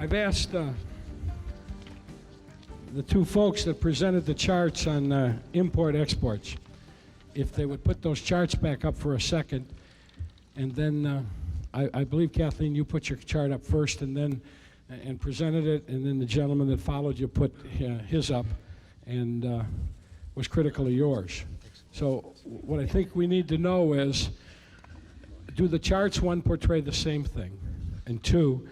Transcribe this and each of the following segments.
I've asked the two folks that presented the charts on import-exports if they would put those charts back up for a second, and then I believe, Kathleen, you put your chart up first and then and presented it, and then the gentleman that followed you put his up and was critical of yours. So what I think we need to know is, do the charts, one, portray the same thing? And two,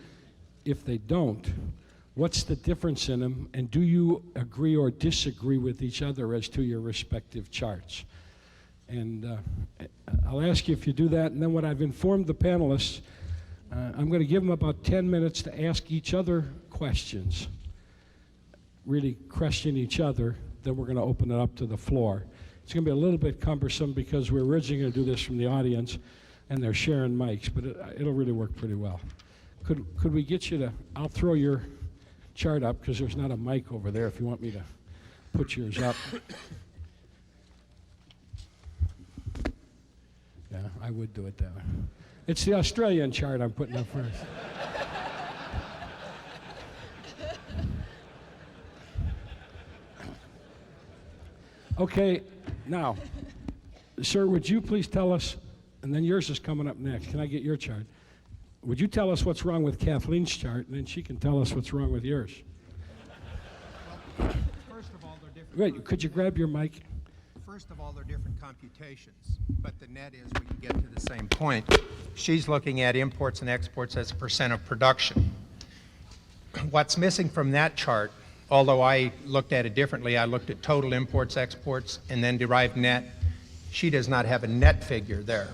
if they don't, what's the difference in them? And do you agree or disagree with each other as to your respective charts? And I'll ask you if you do that, and then what I've informed the panelists, I'm going to give them about 10 minutes to ask each other questions, really question each other, then we're going to open it up to the floor. It's going to be a little bit cumbersome because we're originally going to do this from the audience, and they're sharing mics, but it'll really work pretty well. Could we get you to, I'll throw your chart up because there's not a mic over there if you want me to put yours up. Yeah, I would do it that way. It's the Australian chart I'm putting up first. Okay, now, sir, would you please tell us, and then yours is coming up next. Can I get your chart? Would you tell us what's wrong with Kathleen's chart, and then she can tell us what's wrong with yours? First of all, they're different. Wait, could you grab your mic? First of all, they're different computations, but the net is we can get to the same point. She's looking at imports and exports as a percent of production. What's missing from that chart, although I looked at it differently, I looked at total imports, exports, and then derived net. She does not have a net figure there.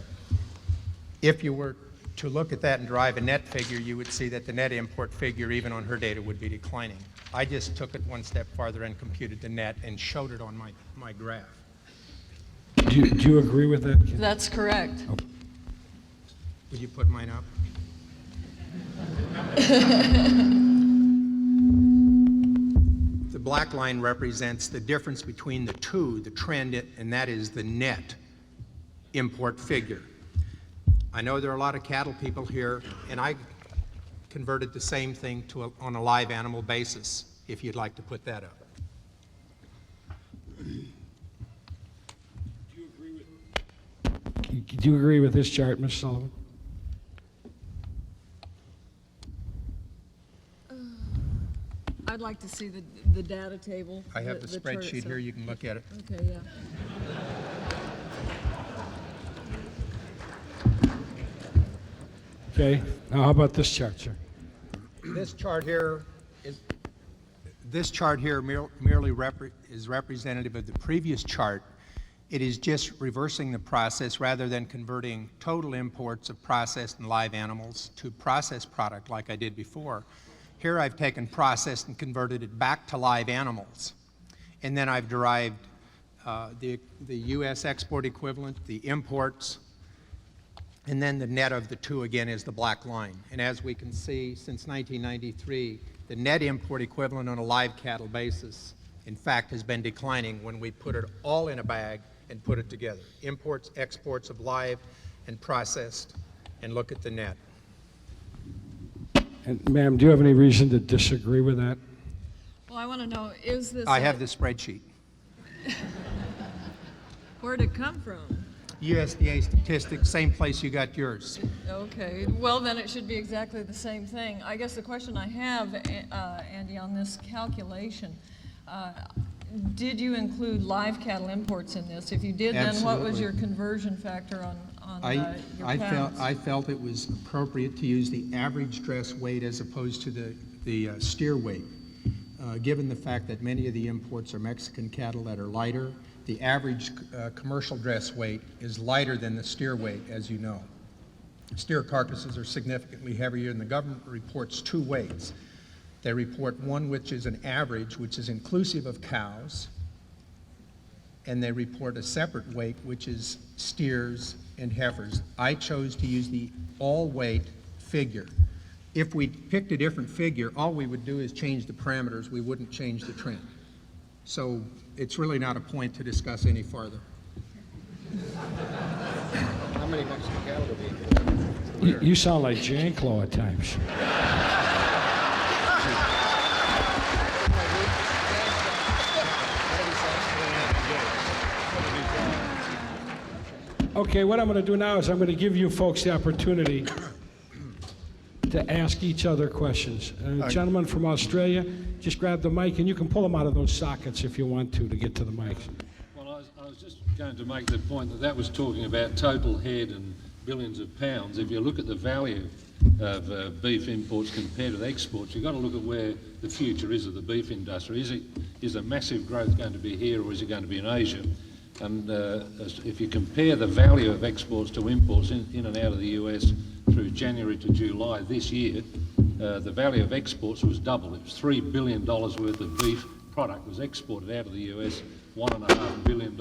If you were to look at that and derive a net figure, you would see that the net import figure, even on her data, would be declining. I just took it one step farther and computed the net and showed it on my graph. Do you agree with that? That's correct. Oh. Would you put mine up? The black line represents the difference between the two, the trend, and that is the net import figure. I know there are a lot of cattle people here, and I converted the same thing to on a live animal basis, if you'd like to put that up. Do you agree with this chart, Ms. Sullivan? I'd like to see the data table. I have the spreadsheet here. You can look at it. Okay, yeah. Okay. Now, how about this chart, sir? This chart here merely is representative of the previous chart. It is just reversing the process rather than converting total imports of processed and live animals to processed product like I did before. Here I've taken processed and converted it back to live animals. And then I've derived the U.S. export equivalent, the imports, and then the net of the two again is the black line. And as we can see, since 1993, the net import equivalent on a live cattle basis, in fact, has been declining when we put it all in a bag and put it together. Imports, exports of live and processed, and look at the net. And ma'am, do you have any reason to disagree with that? Well, I want to know, is this... I have the spreadsheet. Where'd it come from? USDA statistics, same place you got yours. Okay, well then it should be exactly the same thing. I guess the question I have, Andy, on this calculation, did you include live cattle imports in this? If you did, Absolutely. then what was your conversion factor on your pounds? I felt it was appropriate to use the average dress weight as opposed to the steer weight. Given the fact that many of the imports are Mexican cattle that are lighter, the average commercial dress weight is lighter than the steer weight, as you know. Steer carcasses are significantly heavier, and the government reports two weights. They report one which is an average, which is inclusive of cows, and they report a separate weight, which is steers and heifers. I chose to use the all-weight figure. If we picked a different figure, all we would do is change the parameters. We wouldn't change the trend. So it's really not a point to discuss any farther. How many Mexican cattle do we? You sound like Janklow at times. Okay, what I'm going to do now is I'm going to give you folks the opportunity to ask each other questions. Gentleman from Australia, just grab the mic, and you can pull them out of those sockets if you want to get to the mics. Well, I was just going to make the point that that was talking about total head and billions of pounds. If you look at the value of beef imports compared with exports, you've got to look at where the future is of the beef industry. Is a massive growth going to be here, or is it going to be in Asia? And if you compare the value of exports to imports in and out of the US through January to July this year, the value of exports was double. It was $3 billion worth of beef product was exported out of the US, $1.5 billion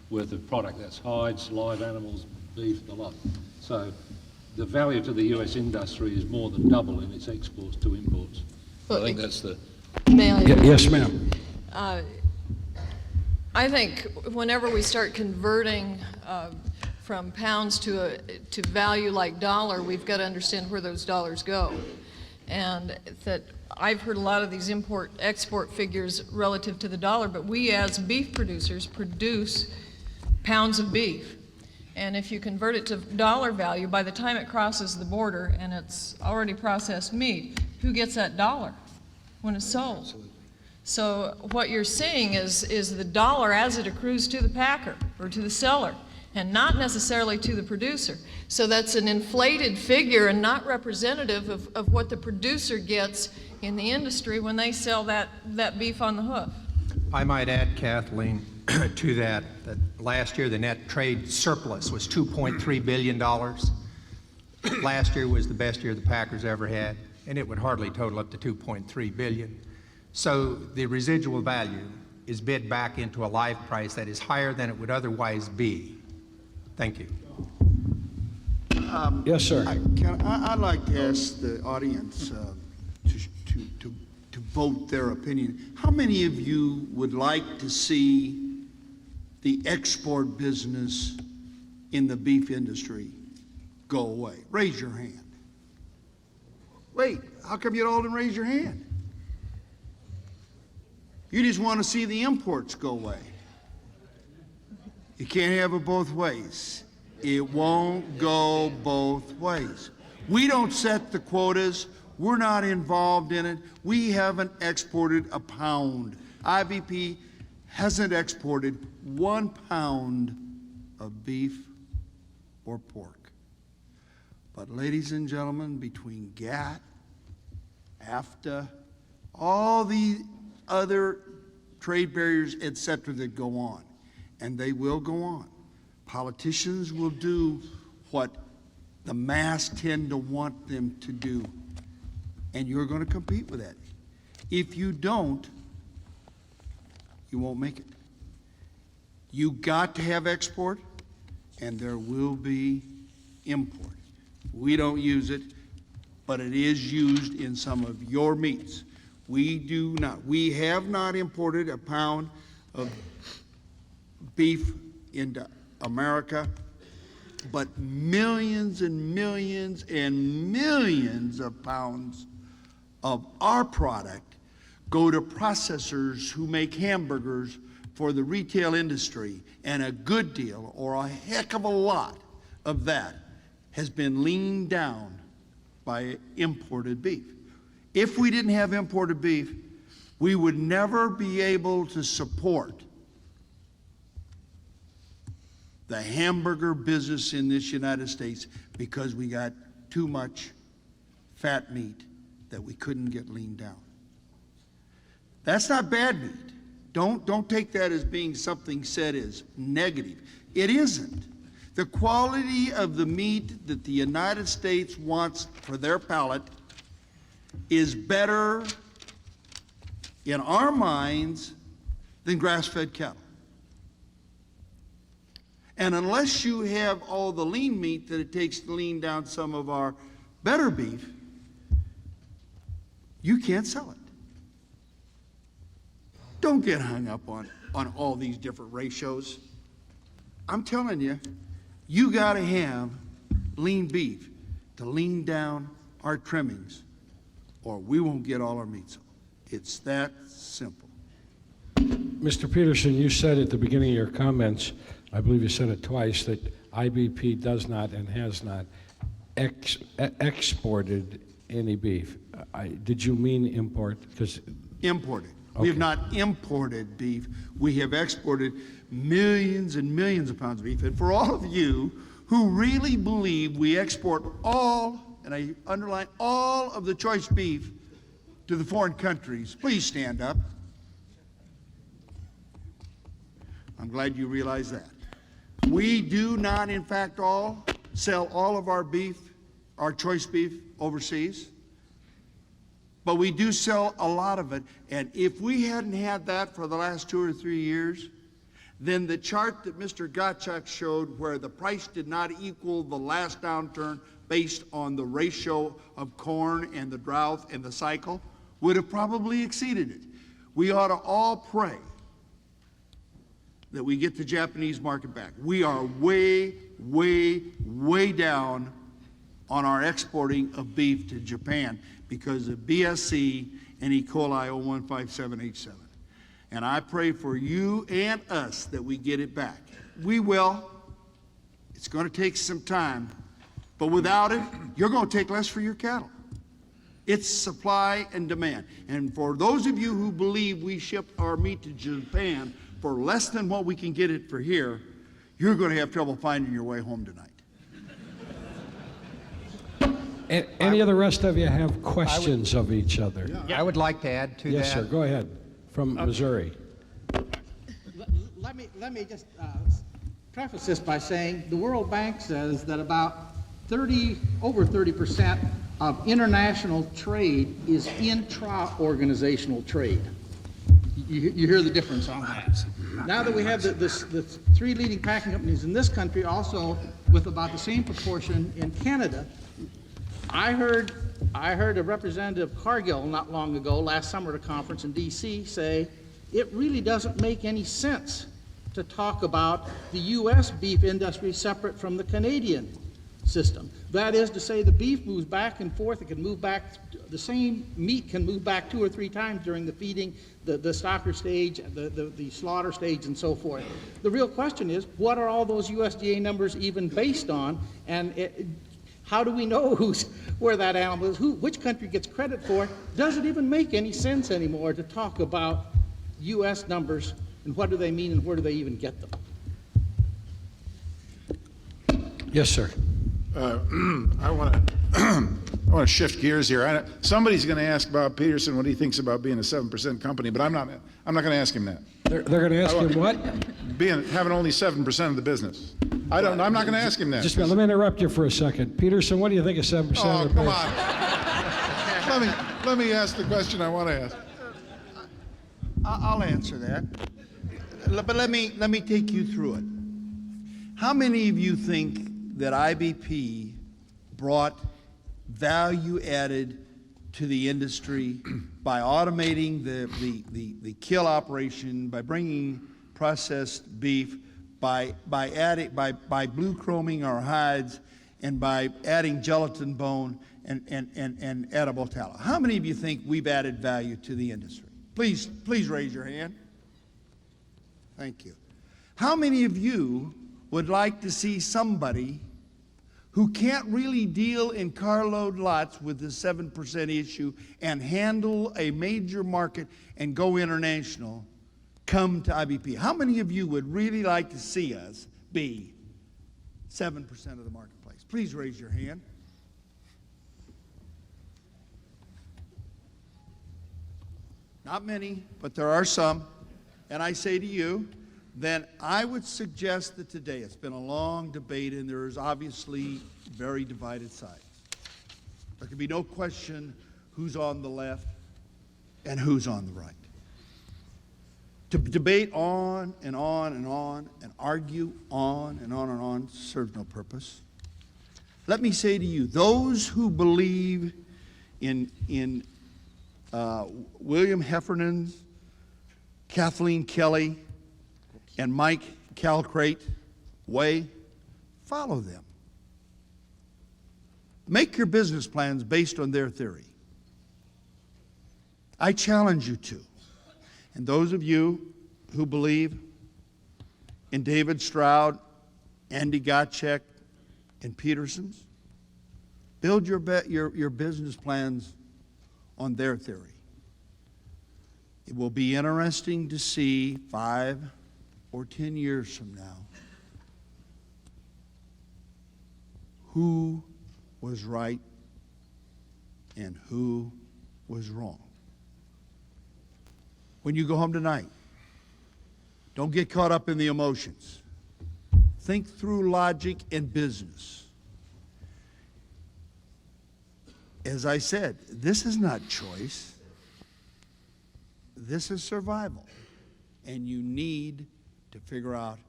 worth of product. That's hides, live animals, beef, the lot. So the value to the US industry is more than double in its exports to imports. Well, I think that's the... May I? Yes, ma'am. I think whenever we start converting from pounds to value like dollar, we've got to understand where those dollars go. And that I've heard a lot of these import-export figures relative to the dollar, but we as beef producers produce pounds of beef. And if you convert it to dollar value, by the time it crosses the border and it's already processed meat, who gets that dollar when it's sold? Absolutely. So what you're seeing is the dollar as it accrues to the packer or to the seller, and not necessarily to the producer. So that's an inflated figure and not representative of what the producer gets in the industry when they sell that beef on the hoof. I might add, Kathleen, to that last year the net trade surplus was $2.3 billion. Last year was the best year the Packers ever had, and it would hardly total up to $2.3 billion. So the residual value is bid back into a live price that is higher than it would otherwise be. Thank you. Yes, sir. I'd like to ask the audience to vote their opinion. How many of you would like to see the export business in the beef industry go away? Raise your hand. Wait, how come you all didn't raise your hand? You just want to see the imports go away. You can't have it both ways. It won't go both ways. We don't set the quotas. We're not involved in it. We haven't exported a pound. IBP hasn't exported 1 pound of beef or pork. But ladies and gentlemen, between GATT, AFTA, all the other trade barriers, etc., that go on, and they will go on. Politicians will do what the mass tend to want them to do, and you're going to compete with that. If you don't, you won't make it. You got to have export, and there will be import. We don't use it, but it is used in some of your meats. We have not imported a pound of beef into America, but millions and millions and millions of pounds of our product go to processors who make hamburgers for the retail industry, and a good deal or a heck of a lot of that has been leaned down by imported beef. If we didn't have imported beef, we would never be able to support the hamburger business in this United States because we got too much fat meat that we couldn't get leaned down. That's not bad meat. Don't take that as being something said as negative. It isn't. The quality of the meat that the United States wants for their palate is better in our minds than grass-fed cattle. And unless you have all the lean meat that it takes to lean down some of our better beef, you can't sell it. Don't get hung up on all these different ratios. I'm telling you, you got to have lean beef to lean down our trimmings, or we won't get all our meat sold. It's that simple. Mr. Peterson, you said at the beginning of your comments, I believe you said it twice, that IBP does not and has not exported any beef. Did you mean import? Because Imported. We have Okay. not imported beef. We have exported millions and millions of pounds of beef. And for all of you who really believe we export all, and I underline all, of the choice beef to the foreign countries, please stand up. I'm glad you realize that. We do not, in fact, sell all of our beef, our choice beef, overseas. But we do sell a lot of it. And if we hadn't had that for the last 2 or 3 years, then the chart that Mr. Gottschalk showed, where the price did not equal the last downturn based on the ratio of corn and the drought and the cycle, would have probably exceeded it. We ought to all pray that we get the Japanese market back. We are way, way, way down on our exporting of beef to Japan because of BSC and E. coli 0157H7. And I pray for you and us that we get it back. We will. It's going to take some time. But without it, you're going to take less for your cattle. It's supply and demand. And for those of you who believe we ship our meat to Japan for less than what we can get it for here, you're going to have trouble finding your way home tonight. any of the rest of you have questions of each other? I would like to add to that. Yes, sir. Go ahead. From Missouri. Let me just preface this by saying the World Bank says that about over 30% of international trade is intra-organizational trade. You hear the difference on that. Now that we have the 3 leading packing companies in this country, also with about the same proportion in Canada, I heard a representative of Cargill not long ago, last summer at a conference in D.C., say it really doesn't make any sense to talk about the U.S. beef industry separate from the Canadian system. That is to say, the beef moves back and forth. It can move back, the same meat can move back 2 or 3 times during the feeding, the stocker stage, the slaughter stage, and so forth. The real question is, what are all those USDA numbers even based on? And how do we know where that animal is? Which country gets credit for it? Does it even make any sense anymore to talk about U.S. numbers and what do they mean and where do they even get them? Yes, sir. I want to shift gears here. Somebody's going to ask Bob Peterson what he thinks about being a 7% company, but I'm not going to ask him that. They're going to ask him what? Having only 7% of the business. I'm not going to ask him that. Just let me interrupt you for a second. Peterson, what do you think of 7%? Oh, or come better? on. Let me ask the question I want to ask. I'll answer that. But let me take you through it. How many of you think that IBP brought value added to the industry by automating the kill operation, by bringing processed beef, by blue chroming our hides, and by adding gelatin bone and edible tallow? How many of you think we've added value to the industry? Please raise your hand. Thank you. How many of you would like to see somebody who can't really deal in carload lots with the 7% issue and handle a major market and go international, come to IBP? How many of you would really like to see us be 7% of the marketplace? Please raise your hand. Not many, but there are some. And I say to you, then I would suggest that today, it's been a long debate and there is obviously very divided sides. There can be no question who's on the left and who's on the right. To debate on and on and on and argue on and on and on serves no purpose. Let me say to you, those who believe in William Heffernan's, Kathleen Kelly, and Mike Callicrate way, follow them. Make your business plans based on their theory. I challenge you to. And those of you who believe in David Stroud Andy Gottschalk and Peterson's. Build your business plans on their theory. It will be interesting to see 5 or 10 years from now who was right and who was wrong. When you go home tonight, don't get caught up in the emotions. Think through logic and business. As I said, this is not choice. This is survival. And you need to figure out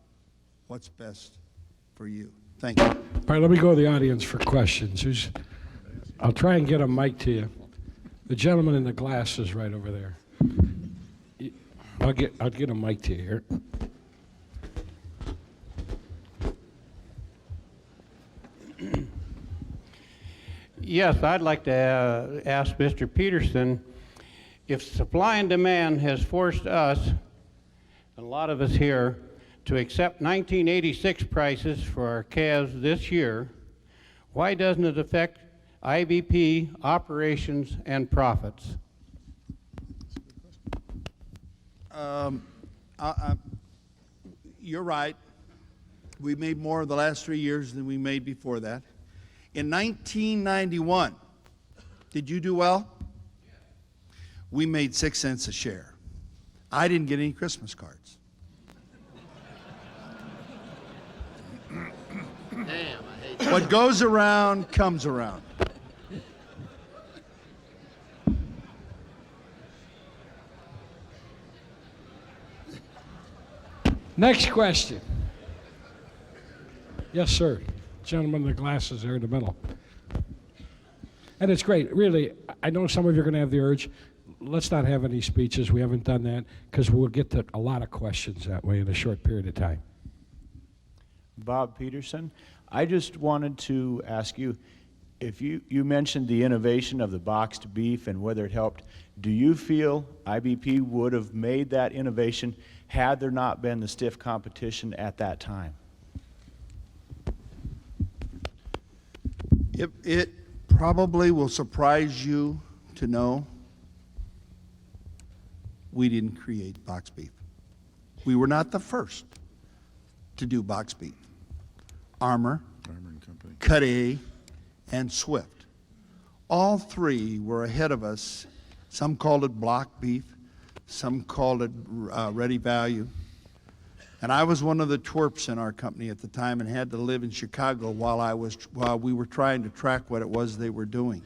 what's best for you. Thank you. All right, let me go to the audience for questions. I'll try and get a mic to you. The gentleman in the glasses right over there. I'll get a mic to you here. Yes, I'd like to ask Mr. Peterson, if supply and demand has forced us, a lot of us here, to accept 1986 prices for our calves this year, why doesn't it affect IBP operations and profits? You're right. We made more in the last 3 years than we made before that. In 1991, did you do well? We made 6 cents a share. I didn't get any Christmas cards. What goes around comes around. Next question. Yes, sir. Gentleman in the glasses there in the middle. And it's great. Really, I know some of you are going to have the urge. Let's not have any speeches. We haven't done that because we'll get to a lot of questions that way in a short period of time. Bob Peterson, I just wanted to ask you, if you mentioned the innovation of the boxed beef and whether it helped, do you feel IBP would have made that innovation had there not been the stiff competition at that time? It probably will surprise you to know we didn't create boxed beef. We were not the first to do boxed beef. Armour and Company. Cut A, and Swift. All three were ahead of us. Some called it block beef, some called it ready value. And I was one of the twerps in our company at the time and had to live in Chicago while we were trying to track what it was they were doing.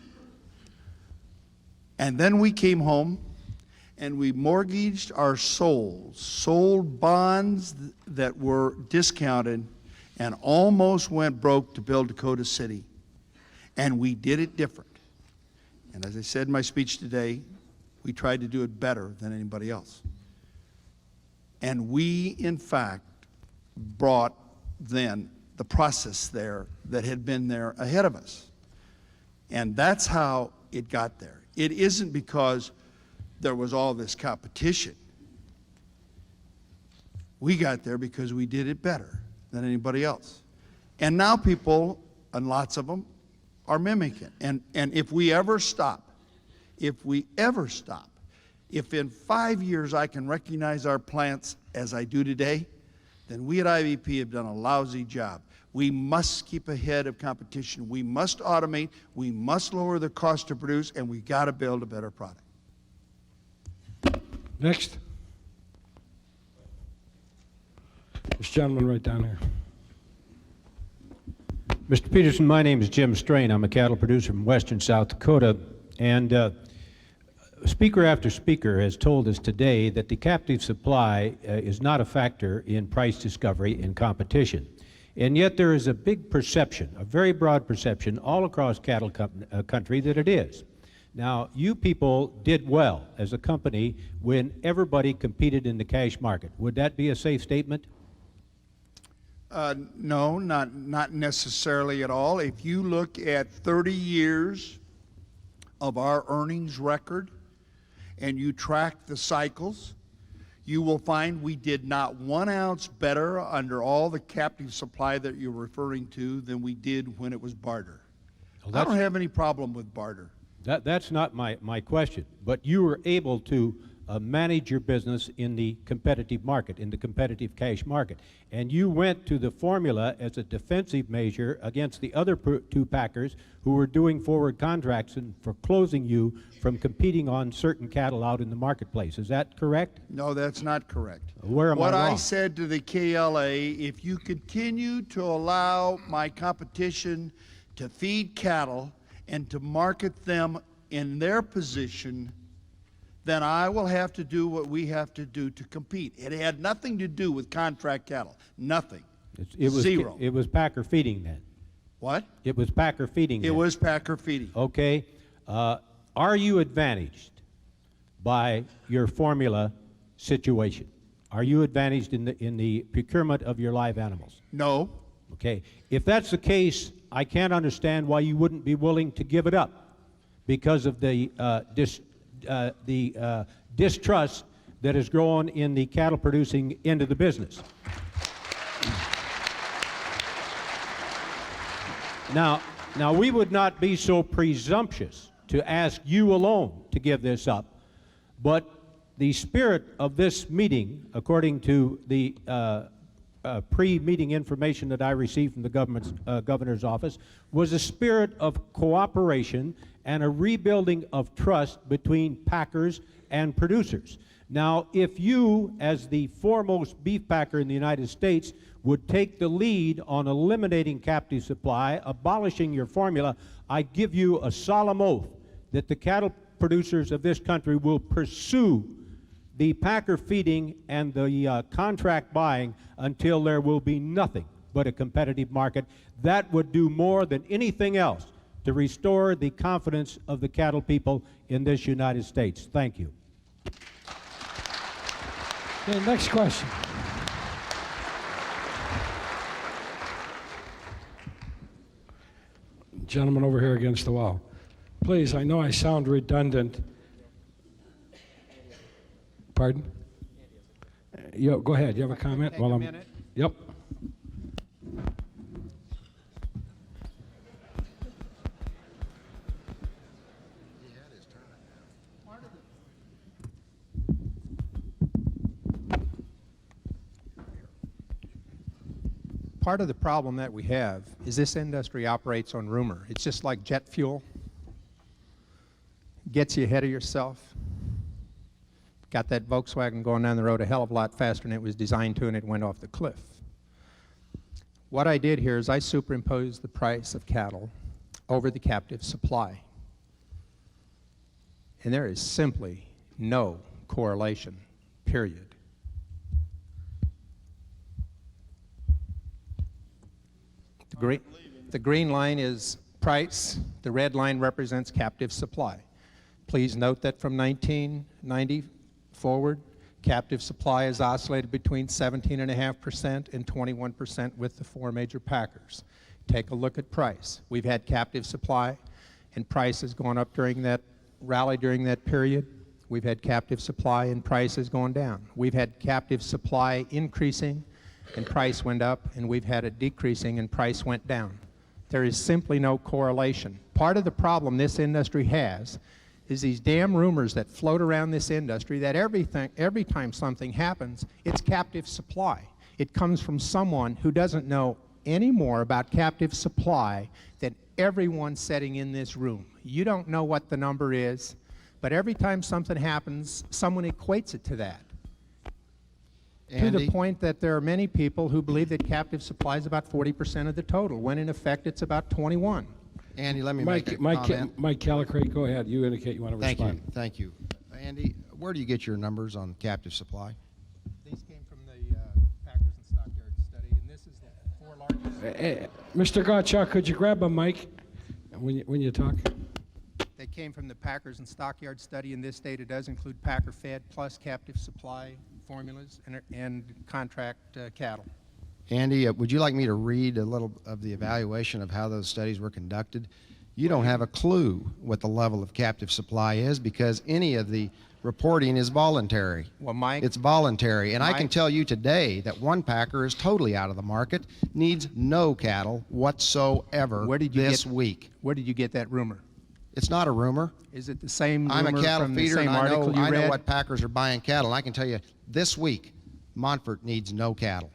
And then we came home and we mortgaged our souls, sold bonds that were discounted, and almost went broke to build Dakota City. And we did it different. And as I said in my speech today, we tried to do it better than anybody else. And we, in fact, brought then the process there that had been there ahead of us. And that's how it got there. It isn't because there was all this competition. We got there because we did it better than anybody else. And now people, and lots of them, are mimicking. And if we ever stop, if in 5 years I can recognize our plants as I do today, then we at IVP have done a lousy job. We must keep ahead of competition. We must automate. We must lower the cost to produce, and we got to build a better product. Next. This gentleman right down here. Mr. Peterson, my name is Jim Strain. I'm a cattle producer from western South Dakota, and speaker after speaker has told us today that the captive supply is not a factor in price discovery in competition. And yet there is a big perception, a very broad perception all across cattle country that it is. Now, you people did well as a company when everybody competed in the cash market. Would that be a safe statement? No, not necessarily at all. If you look at 30 years of our earnings record and you track the cycles, you will find we did not 1 ounce better under all the captive supply that you're referring to than we did when it was barter. Well, I don't have any problem with barter. That's not my question, but you were able to manage your business in the competitive market, in the competitive cash market. And you went to the formula as a defensive measure against the other two packers who were doing forward contracts and foreclosing you from competing on certain cattle out in the marketplace. Is that correct? No, that's not correct. Where am I What I wrong? said to the KLA, if you continue to allow my competition to feed cattle and to market them in their position, then I will have to do what we have to do to compete. It had nothing to do with contract cattle. Nothing. It was Zero. It was packer feeding then. What? It was packer feeding It then. was packer feeding. Okay. Are you advantaged by your formula situation? Are you advantaged in the procurement of your live animals? No. Okay. If that's the case, I can't understand why you wouldn't be willing to give it up because of the distrust that has grown in the cattle producing end of the business. Now we would not be so presumptuous to ask you alone to give this up, but the spirit of this meeting, according to the pre-meeting information that I received from the governor's office, was a spirit of cooperation and a rebuilding of trust between packers and producers. Now, if you, as the foremost beef packer in the United States, would take the lead on eliminating captive supply, abolishing your formula, I give you a solemn oath that the cattle producers of this country will pursue the packer feeding and the contract buying until there will be nothing but a competitive market. That would do more than anything else to restore the confidence of the cattle people in this United States. Thank you. Okay, next question. Gentleman over here against the wall. Please, I know I sound redundant. Pardon? Go ahead. You have a comment? Take a minute. Yep. Part of the problem that we have is this industry operates on rumor. It's just like jet fuel. Gets you ahead of yourself. Got that Volkswagen going down the road a hell of a lot faster than it was designed to, and it went off the cliff. What I did here is I superimposed the price of cattle over the captive supply. And there is simply no correlation, period. The green line is price. The red line represents captive supply. Please note that from 1990 forward, captive supply has oscillated between 17.5% and 21% with the four major packers. Take a look at price. We've had captive supply, and price has gone up during that rally during that period. We've had captive supply, and price has gone down. We've had captive supply increasing, and price went up, and we've had it decreasing, and price went down. There is simply no correlation. Part of the problem this industry has is these damn rumors that float around this industry that every time something happens, it's captive supply. It comes from someone who doesn't know any more about captive supply than everyone sitting in this room. You don't know what the number is, but every time something happens, someone equates it to that. To the point that there are many people who believe that captive supply is about 40% of the total, when in effect it's about 21. Andy, let me make a comment. Mike Callicrate, go ahead. You indicate you want to respond. Thank you. Andy, where do you get your numbers on captive supply? These came from the Packers and Stockyard study, and this is the four largest. Mr. Gottschalk, could you grab a mic when you talk? They came from the Packers and Stockyard study, and this data does include Packer fed plus captive supply formulas and contract cattle. Andy, would you like me to read a little of the evaluation of how those studies were conducted? You don't have a clue what the level of captive supply is because any of the reporting is voluntary. Well, Mike. It's voluntary. And I can Mike- tell you today that one packer is totally out of the market, needs no cattle whatsoever this week. Where did you get that rumor? It's not a rumor. Is it the same I'm a rumor cattle from the feeder, same and article you I know read? what packers are buying cattle. And I can tell you this week, Montfort needs no cattle.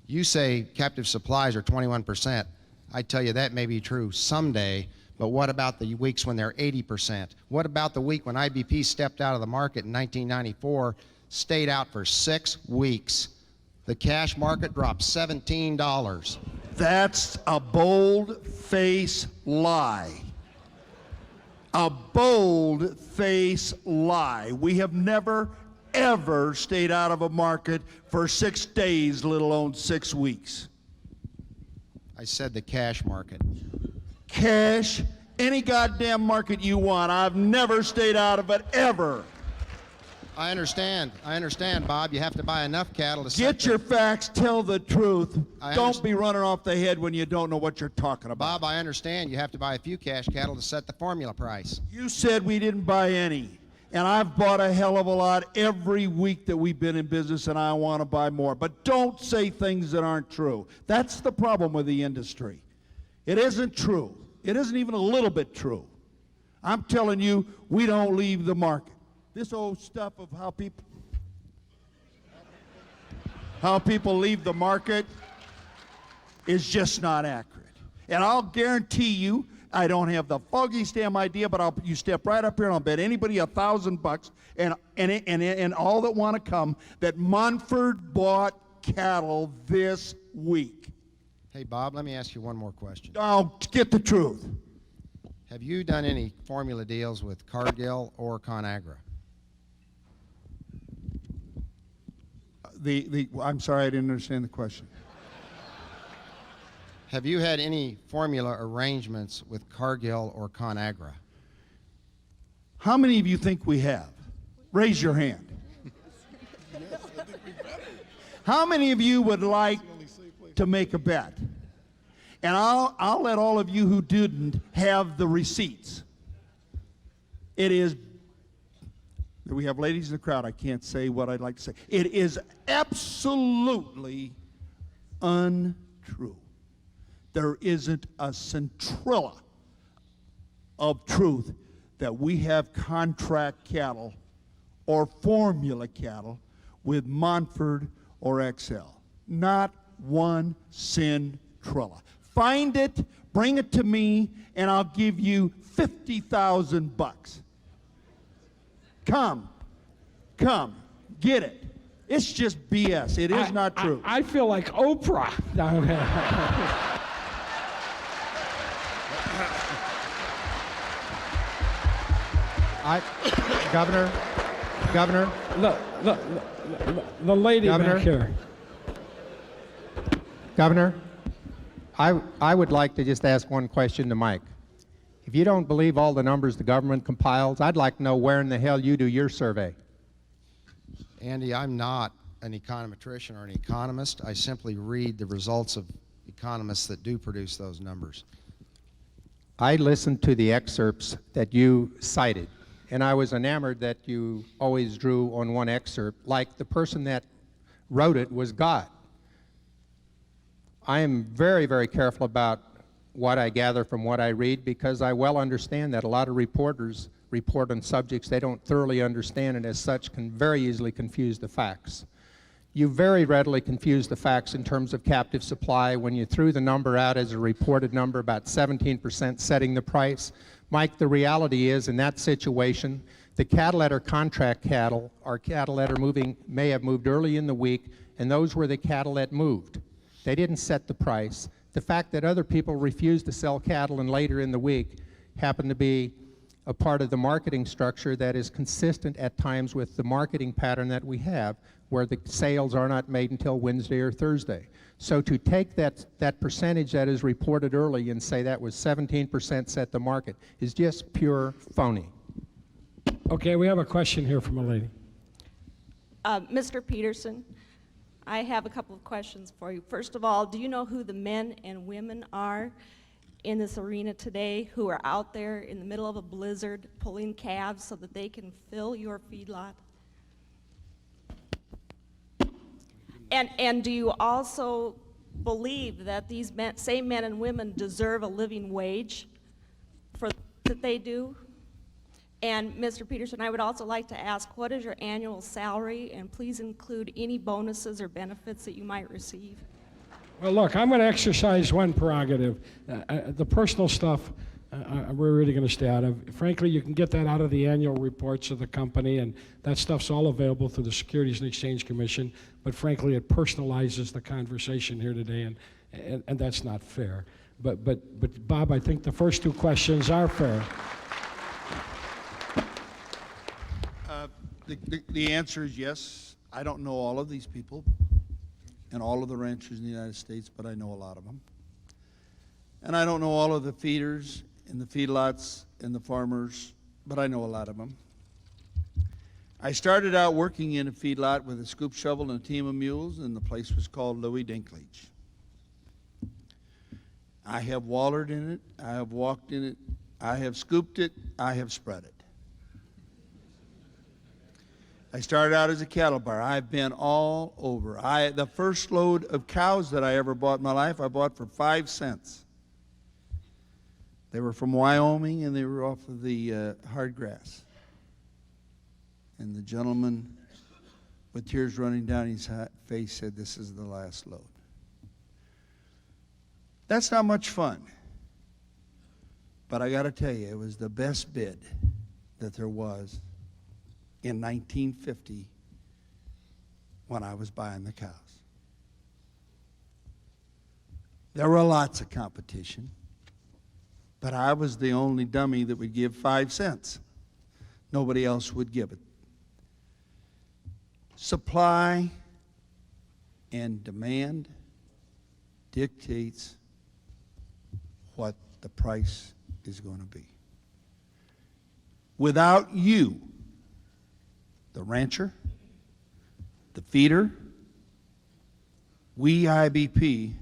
You say captive supplies are 21%. I tell you that may be true someday, but what about the weeks when they're 80%? What about the week when IBP stepped out of the market in 1994, stayed out for 6 weeks? The cash market dropped $17. That's a bold-faced lie. A bold-faced lie. We have never, ever stayed out of a market for 6 days, let alone 6 weeks. I said the cash market. Cash, any goddamn market you want. I've never stayed out of it, ever. I understand, Bob. You have to buy enough cattle to set Get your facts, tell the truth. I Don't underst- be running off the head when you don't know what you're talking about. Bob, I understand you have to buy a few cash cattle to set the formula price. You said we didn't buy any, and I've bought a hell of a lot every week that we've been in business, and I want to buy more. But don't say things that aren't true. That's the problem with the industry. It isn't true. It isn't even a little bit true. I'm telling you, we don't leave the market. This old stuff of how people leave the market is just not accurate. And I'll guarantee you, I don't have the foggiest damn idea, but you step right up here and I'll bet anybody $1,000 and all that want to come that Montfort bought cattle this week. Hey, Bob, let me ask you one more question. Oh, get the truth. Have you done any formula deals with Cargill or ConAgra? I'm sorry, I didn't understand the question. Have you had any formula arrangements with Cargill or ConAgra? How many of you think we have? Raise your hand. How many of you would like to make a bet? And I'll let all of you who didn't have the receipts. It is, we have ladies in the crowd, I can't say what I'd like to say. It is absolutely untrue. There isn't a scintilla of truth that we have contract cattle or formula cattle with Montfort or XL. Not one scintilla. Find it, bring it to me, and I'll give you $50,000. Come, get it. It's just BS. It is not true. I feel like Oprah down there. Governor, The lady Governor? back here. Governor, I would like to just ask one question to Mike. If you don't believe all the numbers the government compiles, I'd like to know where in the hell you do your survey. Andy, I'm not an econometrician or an economist. I simply read the results of economists that do produce those numbers. I listened to the excerpts that you cited, and I was enamored that you always drew on one excerpt, like the person that wrote it was God. I am very, very careful about what I gather from what I read because I well understand that a lot of reporters report on subjects they don't thoroughly understand and as such can very easily confuse the facts. You very readily confused the facts in terms of captive supply when you threw the number out as a reported number, about 17% setting the price. Mike, the reality is in that situation, the cattle that are contract cattle are cattle that are moving, may have moved early in the week, and those were the cattle that moved. They didn't set the price. The fact that other people refused to sell cattle and later in the week happened to be a part of the marketing structure that is consistent at times with the marketing pattern that we have, where the sales are not made until Wednesday or Thursday. So to take that percentage that is reported early and say that was 17% set the market is just pure phony. Okay, we have a question here from a lady. Mr. Peterson, I have a couple of questions for you. First of all, do you know who the men and women are in this arena today who are out there in the middle of a blizzard pulling calves so that they can fill your feedlot? And do you also believe that these same men and women deserve a living wage for that they do? And Mr. Peterson, I would also like to ask, what is your annual salary? And please include any bonuses or benefits that you might receive. Well, look, I'm going to exercise one prerogative. The personal stuff, we're really going to stay out of. Frankly, you can get that out of the annual reports of the company, and that stuff's all available through the Securities and Exchange Commission. But frankly, it personalizes the conversation here today, and that's not fair. But Bob, I think the first two questions are fair. The answer is yes. I don't know all of these people and all of the ranchers in the United States, but I know a lot of them. And I don't know all of the feeders and the feedlots and the farmers, but I know a lot of them. I started out working in a feedlot with a scoop shovel and a team of mules, and the place was called Louis Dinklage. I have wallered in it, I have walked in it, I have scooped it, I have spread it. I started out as a cattle buyer. I've been all over. The first load of cows that I ever bought in my life, I bought for 5 cents. They were from Wyoming, and they were off of the hard grass. And the gentleman, with tears running down his face, said, "This is the last load." That's not much fun. But I got to tell you, it was the best bid that there was in 1950 when I was buying the cows. There were lots of competition, but I was the only dummy that would give 5 cents. Nobody else would give it. Supply and demand dictates what the price is going to be. Without you, the rancher, the feeder, we IBP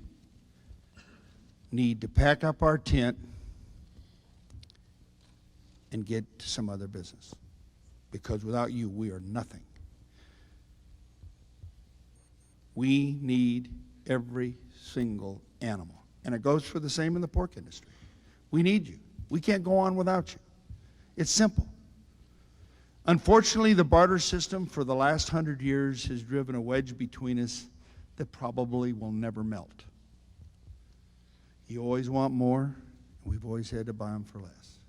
need to pack up our tent and get to some other business, because without you, we are nothing. We need every single animal, and it goes for the same in the pork industry. We need you. We can't go on without you. It's simple. Unfortunately, the barter system for the last 100 years has driven a wedge between us that probably will never melt. You always want more, and we've always had to buy them for less.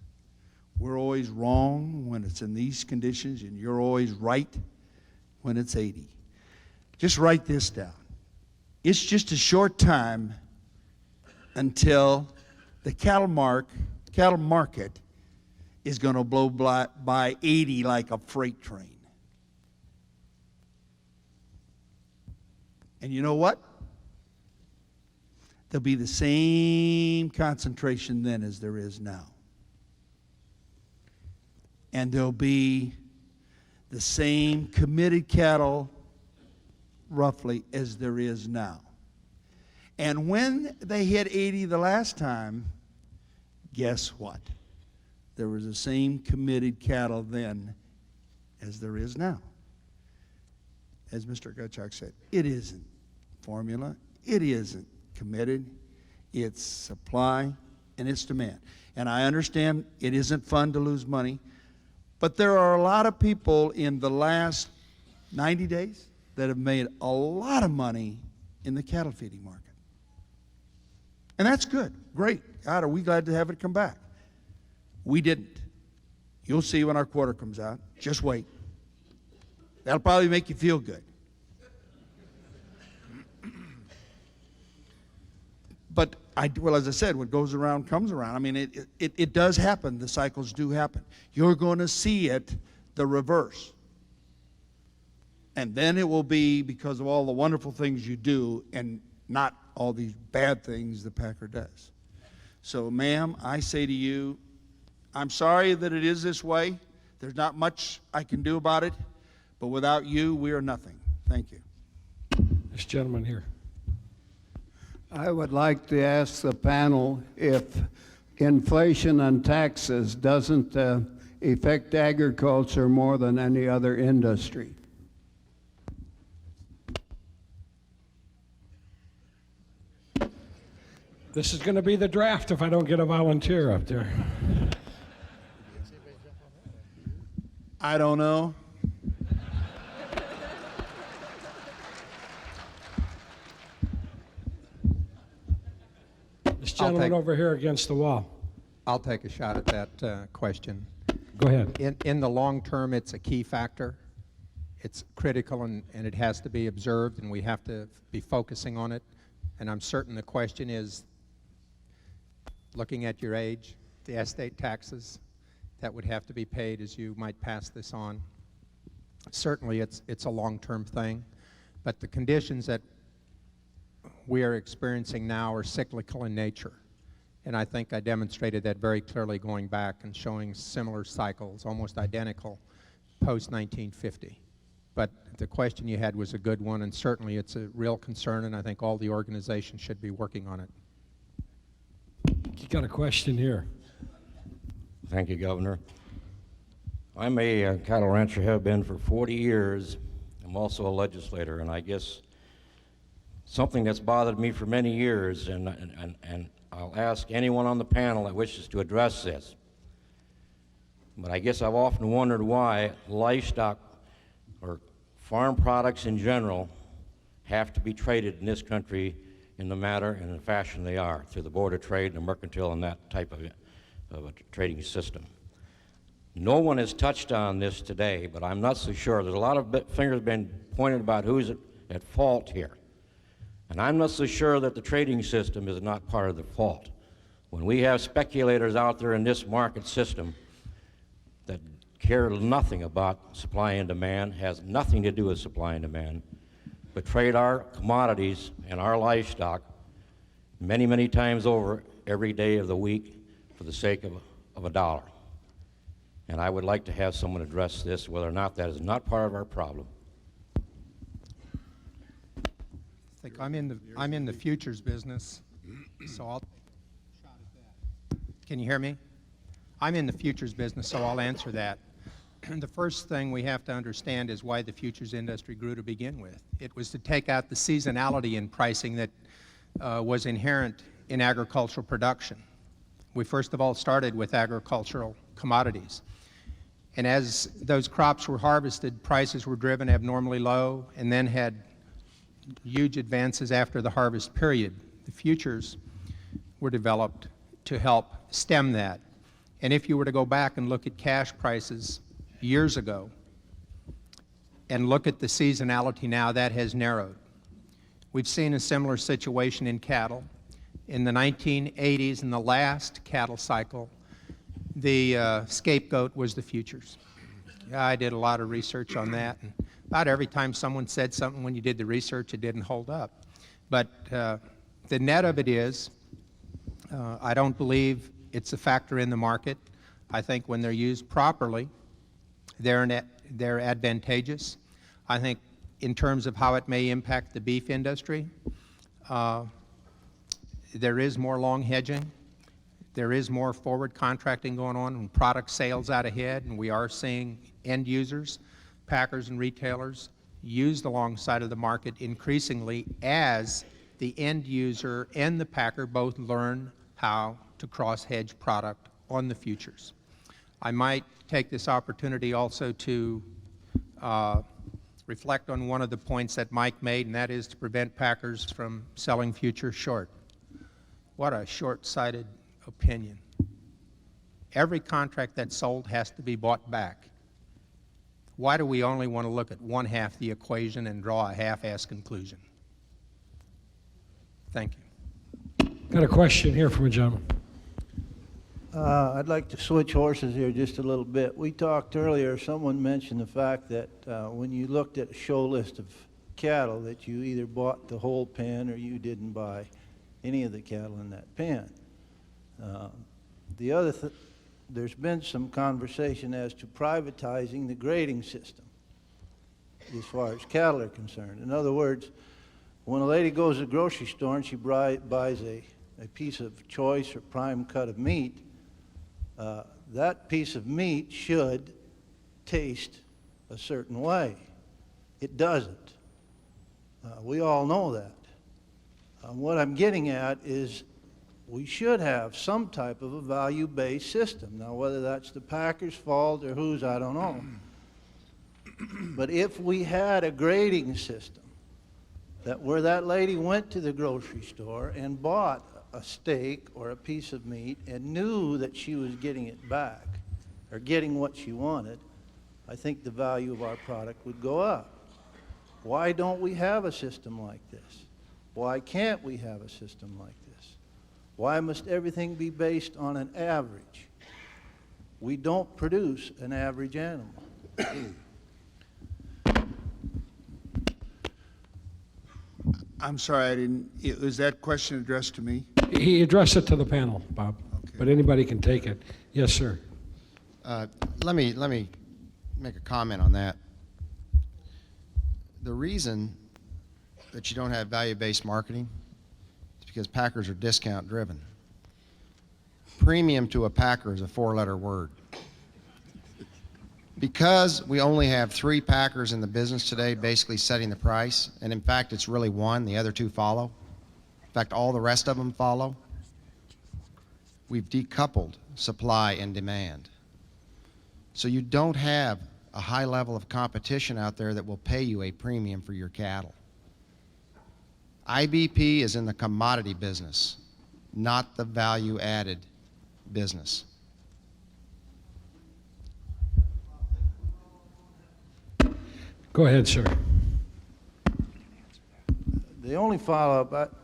We're always wrong when it's in these conditions, and you're always right when it's 80. Just write this down. It's just a short time until the cattle market is going to blow by 80 like a freight train. And you know what? There'll be the same concentration then as there is now. And there'll be the same committed cattle roughly as there is now. And when they hit 80 the last time, guess what? There was the same committed cattle then as there is now. As Mr. Gottschalk said, it isn't formula, it isn't committed, it's supply and it's demand. And I understand it isn't fun to lose money, but there are a lot of people in the last 90 days that have made a lot of money in the cattle feeding market. And that's good, great. God, are we glad to have it come back? We didn't. You'll see when our quarter comes out. Just wait. That'll probably make you feel good. But, well, as I said, what goes around comes around. I mean, it does happen. The cycles do happen. You're going to see it the reverse. And then it will be because of all the wonderful things you do and not all these bad things the packer does. So, ma'am, I say to you, I'm sorry that it is this way. There's not much I can do about it, but without you, we are nothing. Thank you. This gentleman here. I would like to ask the panel if inflation and taxes doesn't affect agriculture more than any other industry. This is going to be the draft if I don't get a volunteer up there. I don't know. This gentleman over here against the wall. I'll take a shot at that question. Go ahead. In the long term, it's a key factor. It's critical and it has to be observed, and we have to be focusing on it. And I'm certain the question is, looking at your age, the estate taxes that would have to be paid as you might pass this on. Certainly it's a long-term thing, but the conditions that we are experiencing now are cyclical in nature. And I think I demonstrated that very clearly going back and showing similar cycles, almost identical, post-1950. But the question you had was a good one, and certainly it's a real concern, and I think all the organizations should be working on it. You got a question here. Thank you, Governor. I'm a cattle rancher, have been for 40 years. I'm also a legislator, and I guess something that's bothered me for many years, and I'll ask anyone on the panel that wishes to address this. But I guess I've often wondered why livestock or farm products in general have to be traded in this country in the manner and the fashion they are, through the Board of Trade and the mercantile and that type of a trading system. No one has touched on this today, but I'm not so sure. There's a lot of fingers been pointed about who's at fault here. And I'm not so sure that the trading system is not part of the fault. When we have speculators out there in this market system that care nothing about supply and demand, has nothing to do with supply and demand, but trade our commodities and our livestock many, many times over every day of the week for the sake of a dollar. And I would like to have someone address this, whether or not that is not part of our problem. I think I'm in the futures business, so I'll take a shot at that. Can you hear me? I'm in the futures business, so I'll answer that. The first thing we have to understand is why the futures industry grew to begin with. It was to take out the seasonality in pricing that was inherent in agricultural production. We first of all started with agricultural commodities. And as those crops were harvested, prices were driven abnormally low and then had huge advances after the harvest period. The futures were developed to help stem that. And if you were to go back and look at cash prices years ago and look at the seasonality now, that has narrowed. We've seen a similar situation in cattle. In the 1980s, in the last cattle cycle, the scapegoat was the futures. I did a lot of research on that, and about every time someone said something when you did the research, it didn't hold up. But the net of it is, I don't believe it's a factor in the market. I think when they're used properly, they're advantageous. I think in terms of how it may impact the beef industry, there is more long hedging. There is more forward contracting going on and product sales out ahead, and we are seeing end users, packers and retailers, use the long side of the market increasingly as the end user and the packer both learn how to cross-hedge product on the futures. I might take this opportunity also to reflect on one of the points that Mike made, and that is to prevent packers from selling futures short. What a short-sighted opinion. Every contract that's sold has to be bought back. Why do we only want to look at one half the equation and draw a half-ass conclusion? Thank you. Got a question here from a gentleman. I'd like to switch horses here just a little bit. We talked earlier, someone mentioned the fact that when you looked at a show list of cattle, that you either bought the whole pen or you didn't buy any of the cattle in that pen. There's been some conversation as to privatizing the grading system as far as cattle are concerned. In other words, When a lady goes to the grocery store and she buys a piece of choice or prime cut of meat, that piece of meat should taste a certain way. It doesn't. We all know that. What I'm getting at is we should have some type of a value-based system. Now, whether that's the Packers' fault or whose, I don't know. But if we had a grading system that where that lady went to the grocery store and bought a steak or a piece of meat and knew that she was getting it back or getting what she wanted, I think the value of our product would go up. Why don't we have a system like this? Why can't we have a system like this? Why must everything be based on an average? We don't produce an average animal. I'm sorry, was that question addressed to me? He addressed it to the panel, Bob, but anybody can take it. Yes, sir. Let me make a comment on that. The reason that you don't have value-based marketing is because packers are discount-driven. Premium to a packer is a four-letter word. Because we only have 3 packers in the business today basically setting the price, and in fact it's really 1, the other 2 follow. In fact, all the rest of them follow. We've decoupled supply and demand. So you don't have a high level of competition out there that will pay you a premium for your cattle. IBP is in the commodity business, not the value-added business. Go ahead, sir. The only follow-up,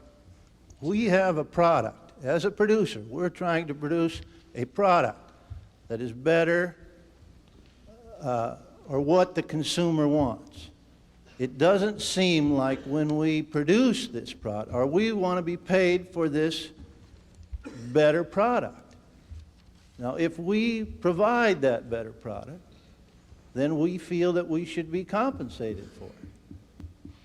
we have a product. As a producer, we're trying to produce a product that is better or what the consumer wants. It doesn't seem like when we produce this product, or we want to be paid for this better product. Now, if we provide that better product, then we feel that we should be compensated for it.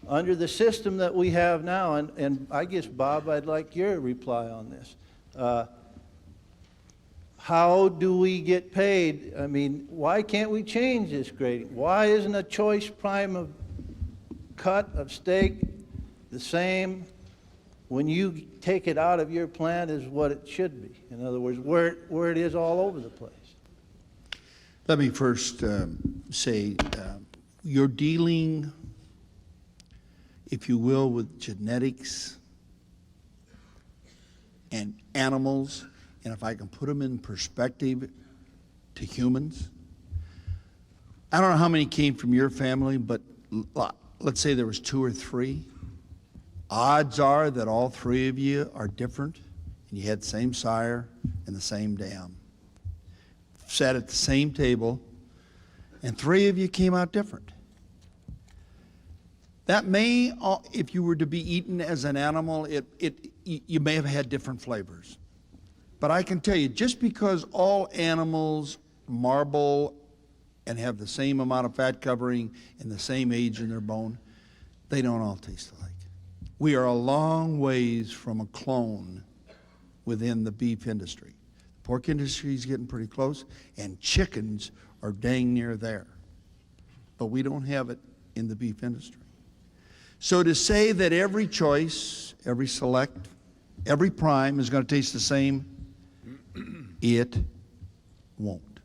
Under the system that we have now, and I guess, Bob, I'd like your reply on this. How do we get paid? I mean, why can't we change this grading? Why isn't a choice prime of cut of steak the same when you take it out of your plant as what it should be? In other words, where it is all over the place. Let me first say, you're dealing, if you will, with genetics and animals, and if I can put them in perspective to humans, I don't know how many came from your family, but let's say there was 2 or 3. Odds are that all 3 of you are different, and you had the same sire and the same dam. Sat at the same table, and 3 of you came out different. That may, if you were to be eaten as an animal, you may have had different flavors. But I can tell you, just because all animals marble and have the same amount of fat covering and the same age in their bone, they don't all taste alike. We are a long ways from a clone within the beef industry. The pork industry is getting pretty close, and chickens are dang near there. But we don't have it in the beef industry. So to say that every choice, every select, every prime is going to taste the same, it won't.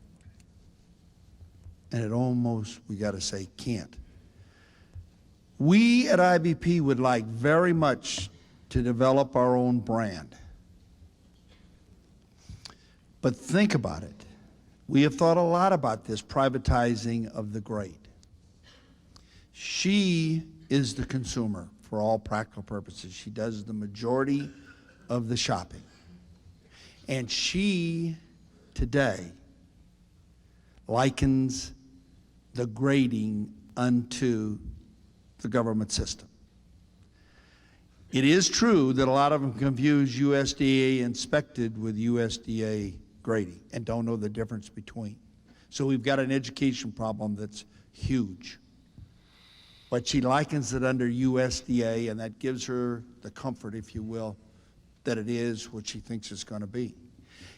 And it almost, we got to say, can't. We at IBP would like very much to develop our own brand. But think about it. We have thought a lot about this privatizing of the great. She is the consumer for all practical purposes. She does the majority of the shopping. And she, today, likens the grading unto the government system. It is true that a lot of them confuse USDA inspected with USDA grading and don't know the difference between. So we've got an education problem that's huge. but she likens it under USDA, and that gives her the comfort, if you will, that it is what she thinks it's going to be.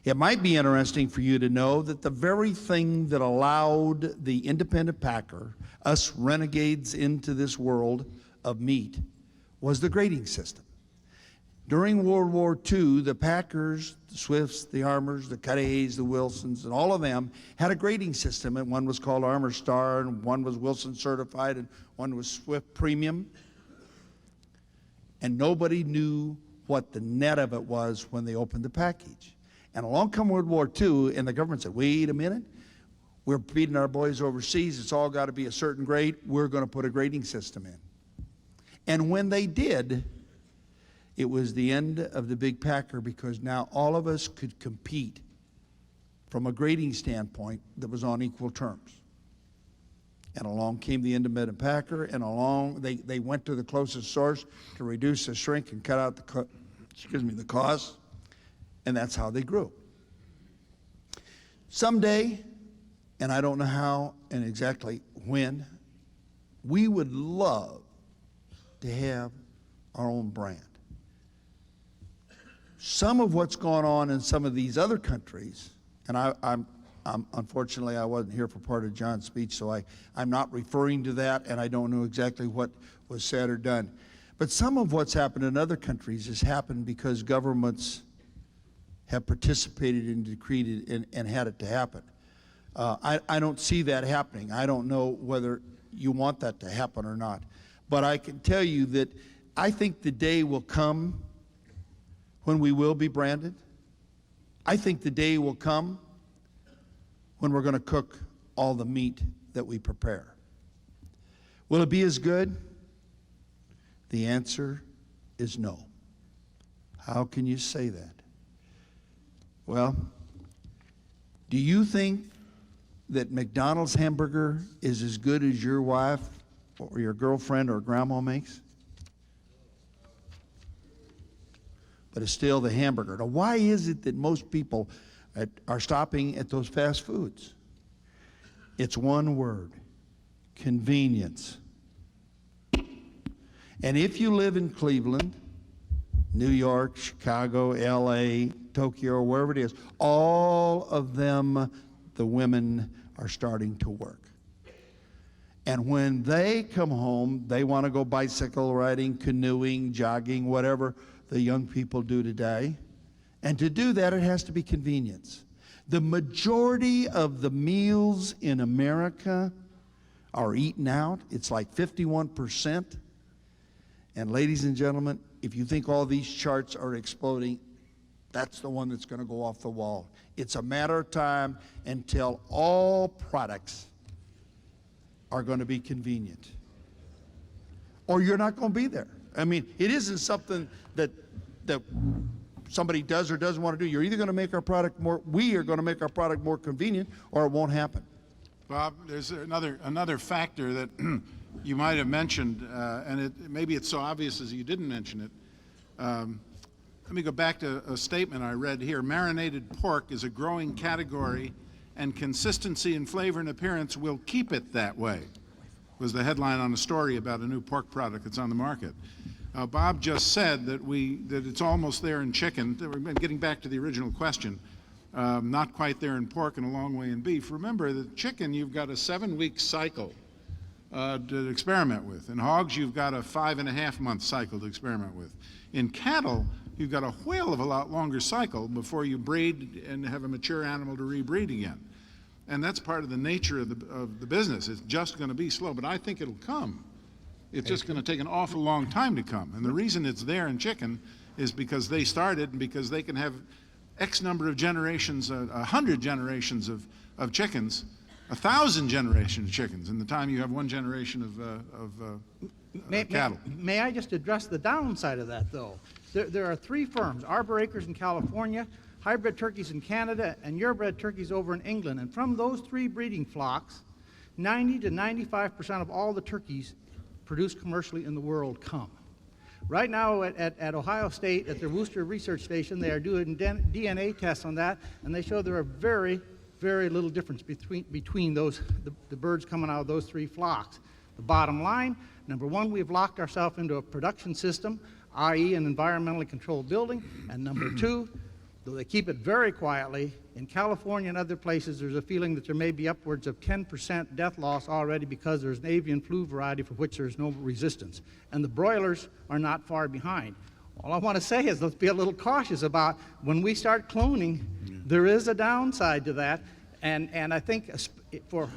It might be interesting for you to know that the very thing that allowed the independent packer, us renegades, into this world of meat was the grading system. During World War II, the Packers, the Swifts, the Armors, the Cudays, the Wilsons, and all of them had a grading system, and one was called Armor Star, and one was Wilson Certified, and one was Swift Premium. And nobody knew what the net of it was when they opened the package. And along come World War II, and the government said, wait a minute, we're feeding our boys overseas, it's all got to be a certain grade, we're going to put a grading system in. And when they did, it was the end of the big packer, because now all of us could compete from a grading standpoint that was on equal terms. And along came the independent packer, and along they went to the closest source to reduce the shrink and cut out the cost, and that's how they grew. Someday, and I don't know how and exactly when, we would love to have our own brand. Some of what's going on in some of these other countries, and I'm unfortunately I wasn't here for part of John's speech, so I'm not referring to that, and I don't know exactly what was said or done. But some of what's happened in other countries has happened because governments have participated and decreed it and had it to happen. I don't see that happening. I don't know whether you want that to happen or not. But I can tell you that I think the day will come when we will be branded. I think the day will come when we're going to cook all the meat that we prepare. Will it be as good? The answer is no. How can you say that? Well, do you think that McDonald's hamburger is as good as your wife or your girlfriend or grandma makes? But it's still the hamburger. Now, why is it that most people are stopping at those fast foods? It's one word: convenience. And if you live in Cleveland, New York, Chicago, LA, Tokyo, or wherever it is, all of them, the women are starting to work. And when they come home, they want to go bicycle riding, canoeing, jogging, whatever the young people do today. And to do that, it has to be convenience. The majority of the meals in America are eaten out. It's like 51%. And ladies and gentlemen, if you think all these charts are exploding, that's the one that's going to go off the wall. It's a matter of time until all products are going to be convenient. Or you're not going to be there. I mean, it isn't something that somebody does or doesn't want to do. You're either going to make our product we are going to make our product more convenient, or it won't happen. Bob, there's another factor that you might have mentioned, and maybe it's so obvious as you didn't mention it. Let me go back to a statement I read here. Marinated pork is a growing category, and consistency in flavor and appearance will keep it that way, was the headline on a story about a new pork product that's on the market. Bob just said that it's almost there in chicken. Getting back to the original question, not quite there in pork and a long way in beef. Remember that chicken, you've got a 7-week cycle to experiment with. In hogs, you've got a 5.5-month cycle to experiment with. In cattle, you've got a whale of a lot longer cycle before you breed and have a mature animal to rebreed again. And that's part of the nature of the business. It's just going to be slow, but I think it'll come. It's just going to take an awful long time to come. And the reason it's there in chicken is because they started and because they can have X number of generations, 100 generations of chickens, 1,000 generations of chickens in the time you have one generation of cattle. May I just address the downside of that, though? There are 3 firms, Arbor Acres in California, Hybrid Turkeys in Canada, and Purebred Turkeys over in England. And from those 3 breeding flocks, 90 to 95% of all the turkeys produced commercially in the world come. Right now at Ohio State, at their Worcester Research Station, they are doing DNA tests on that, and they show there are very, very little difference between the birds coming out of those 3 flocks. The bottom line, number one, we've locked ourselves into a production system, i.e. an environmentally controlled building, and number two, though they keep it very quietly, in California and other places, there's a feeling that there may be upwards of 10% death loss already because there's an avian flu variety for which there's no resistance. And the broilers are not far behind. All I want to say is let's be a little cautious about when we start cloning, there is a downside to that. And I think for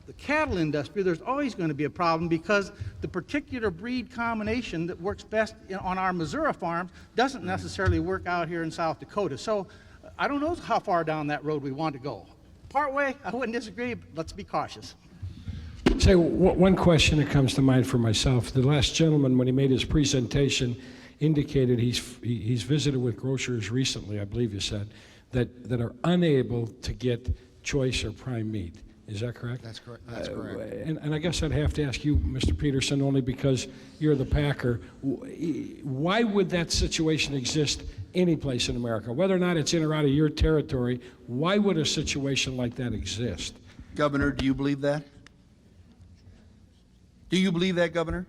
the cattle industry, there's always going to be a problem because the particular breed combination that works best on our Missouri farms doesn't necessarily work out here in South Dakota. So I don't know how far down that road we want to go. Partway, I wouldn't disagree, but let's be cautious. Say, one question that comes to mind for myself. The last gentleman, when he made his presentation, indicated he's visited with grocers recently, I believe you said, that are unable to get choice or prime meat. Is that correct? That's correct. That's correct. And I guess I'd have to ask you, Mr. Peterson, only because you're the packer, why would that situation exist any place in America? Whether or not it's in or out of your territory, why would a situation like that exist? Governor, do you believe that? Do you believe that, Governor?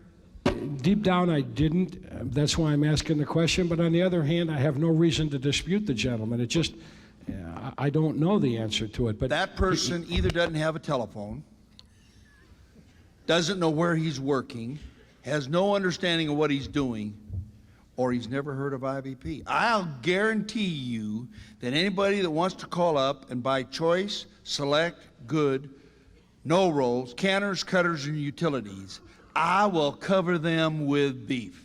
Deep down, I didn't. That's why I'm asking the question. But on the other hand, I have no reason to dispute the gentleman. It just, I don't know the answer to it. But that person either doesn't have a telephone, doesn't know where he's working, has no understanding of what he's doing, or he's never heard of IVP. I'll guarantee you that anybody that wants to call up and buy choice, select, good, no rolls, canners, cutters, and utilities, I will cover them with beef.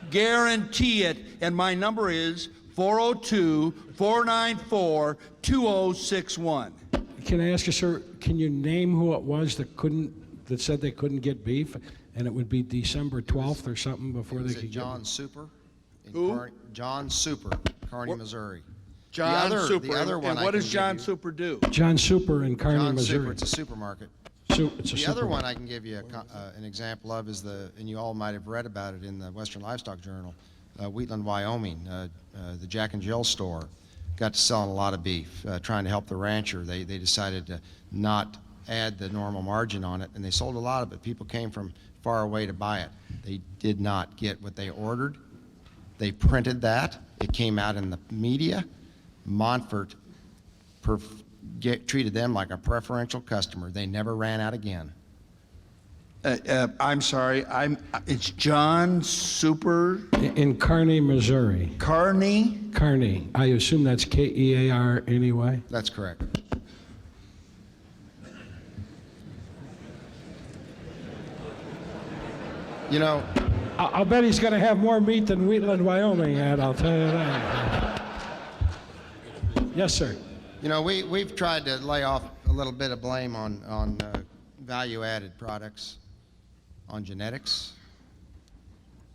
Guarantee it. And my number is 402-494-2061. can I ask you, sir, can you name who it was that said they couldn't get beef? And it would be December 12th or something before they could John get Super? Who? John Super, Kearney, Missouri. John Super. The other one and I what can does give John you- Super do? John Super in Kearney, John Missouri. Super, it's a supermarket. It's a The other super- one I can give you an example of is and you all might have read about it in the Western Livestock Journal, Wheatland, Wyoming, the Jack and Jill store got to selling a lot of beef, trying to help the rancher. They decided to not add the normal margin on it, and they sold a lot of it. People came from far away to buy it. They did not get what they ordered. They printed that. It came out in the media. Montfort treated them like a preferential customer. They never ran out again. I'm sorry. It's John Super. In Kearney, Missouri. Kearney? Kearney. I assume that's Kear anyway? That's correct. You know, I'll bet he's going to have more meat than Wheatland, Wyoming had, I'll tell you that. Yes, sir. You know, we've tried to lay off a little bit of blame on value-added products, on genetics.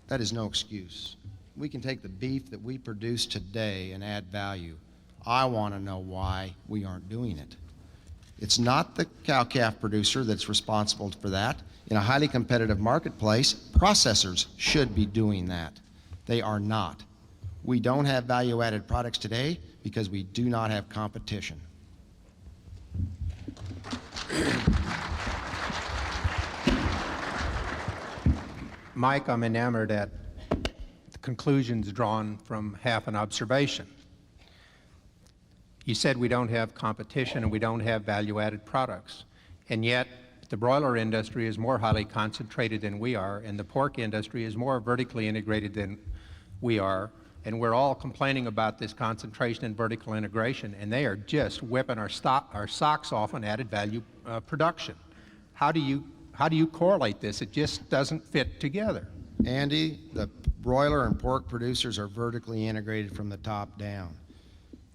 That is no excuse. We can take the beef that we produce today and add value. I want to know why we aren't doing it. It's not the cow-calf producer that's responsible for that. In a highly competitive marketplace, processors should be doing that. They are not. We don't have value-added products today because we do not have competition. Mike, I'm enamored at the conclusions drawn from half an observation. You said we don't have competition and we don't have value-added products, and yet the broiler industry is more highly concentrated than we are, and the pork industry is more vertically integrated than we are, and we're all complaining about this concentration and vertical integration, and they are just whipping our socks off on added value production. How do you correlate this? It just doesn't fit together. Andy, the broiler and pork producers are vertically integrated from the top down.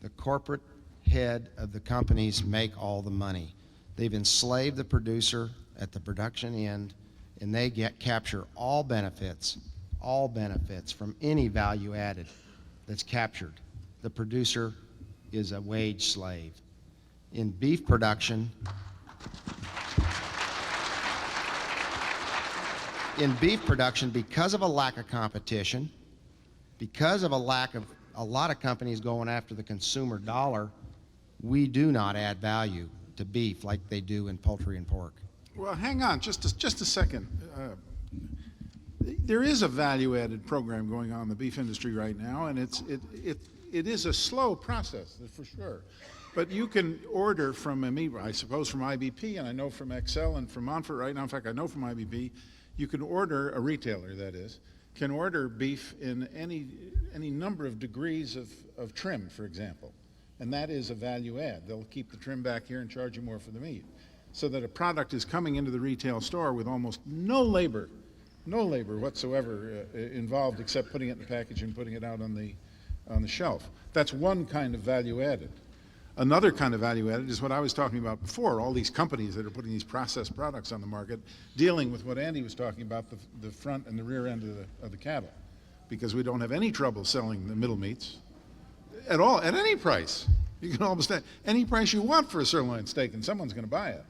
The corporate head of the companies make all the money. They've enslaved the producer at the production end, and they capture all benefits from any value added that's captured. The producer is a wage slave. In beef production, because of a lack of competition, because of a lack of a lot of companies going after the consumer dollar, we do not add value to beef like they do in poultry and pork. Well, hang on, just a second. There is a value-added program going on in the beef industry right now, and it is a slow process, for sure. But you can order from I suppose from IBP, and I know from XL and from Montfort right now. In fact, I know from IBP, you can order, a retailer that is, can order beef in any number of degrees of trim, for example. And that is a value add. They'll keep the trim back here and charge you more for the meat. So that a product is coming into the retail store with almost no labor whatsoever involved except putting it in the package and putting it out on the shelf. That's one kind of value added. Another kind of value added is what I was talking about before, all these companies that are putting these processed products on the market, dealing with what Andy was talking about, the front and the rear end of the cattle. Because we don't have any trouble selling the middle meats at all, at any price. You can almost any price you want for a sirloin steak and someone's going to buy it.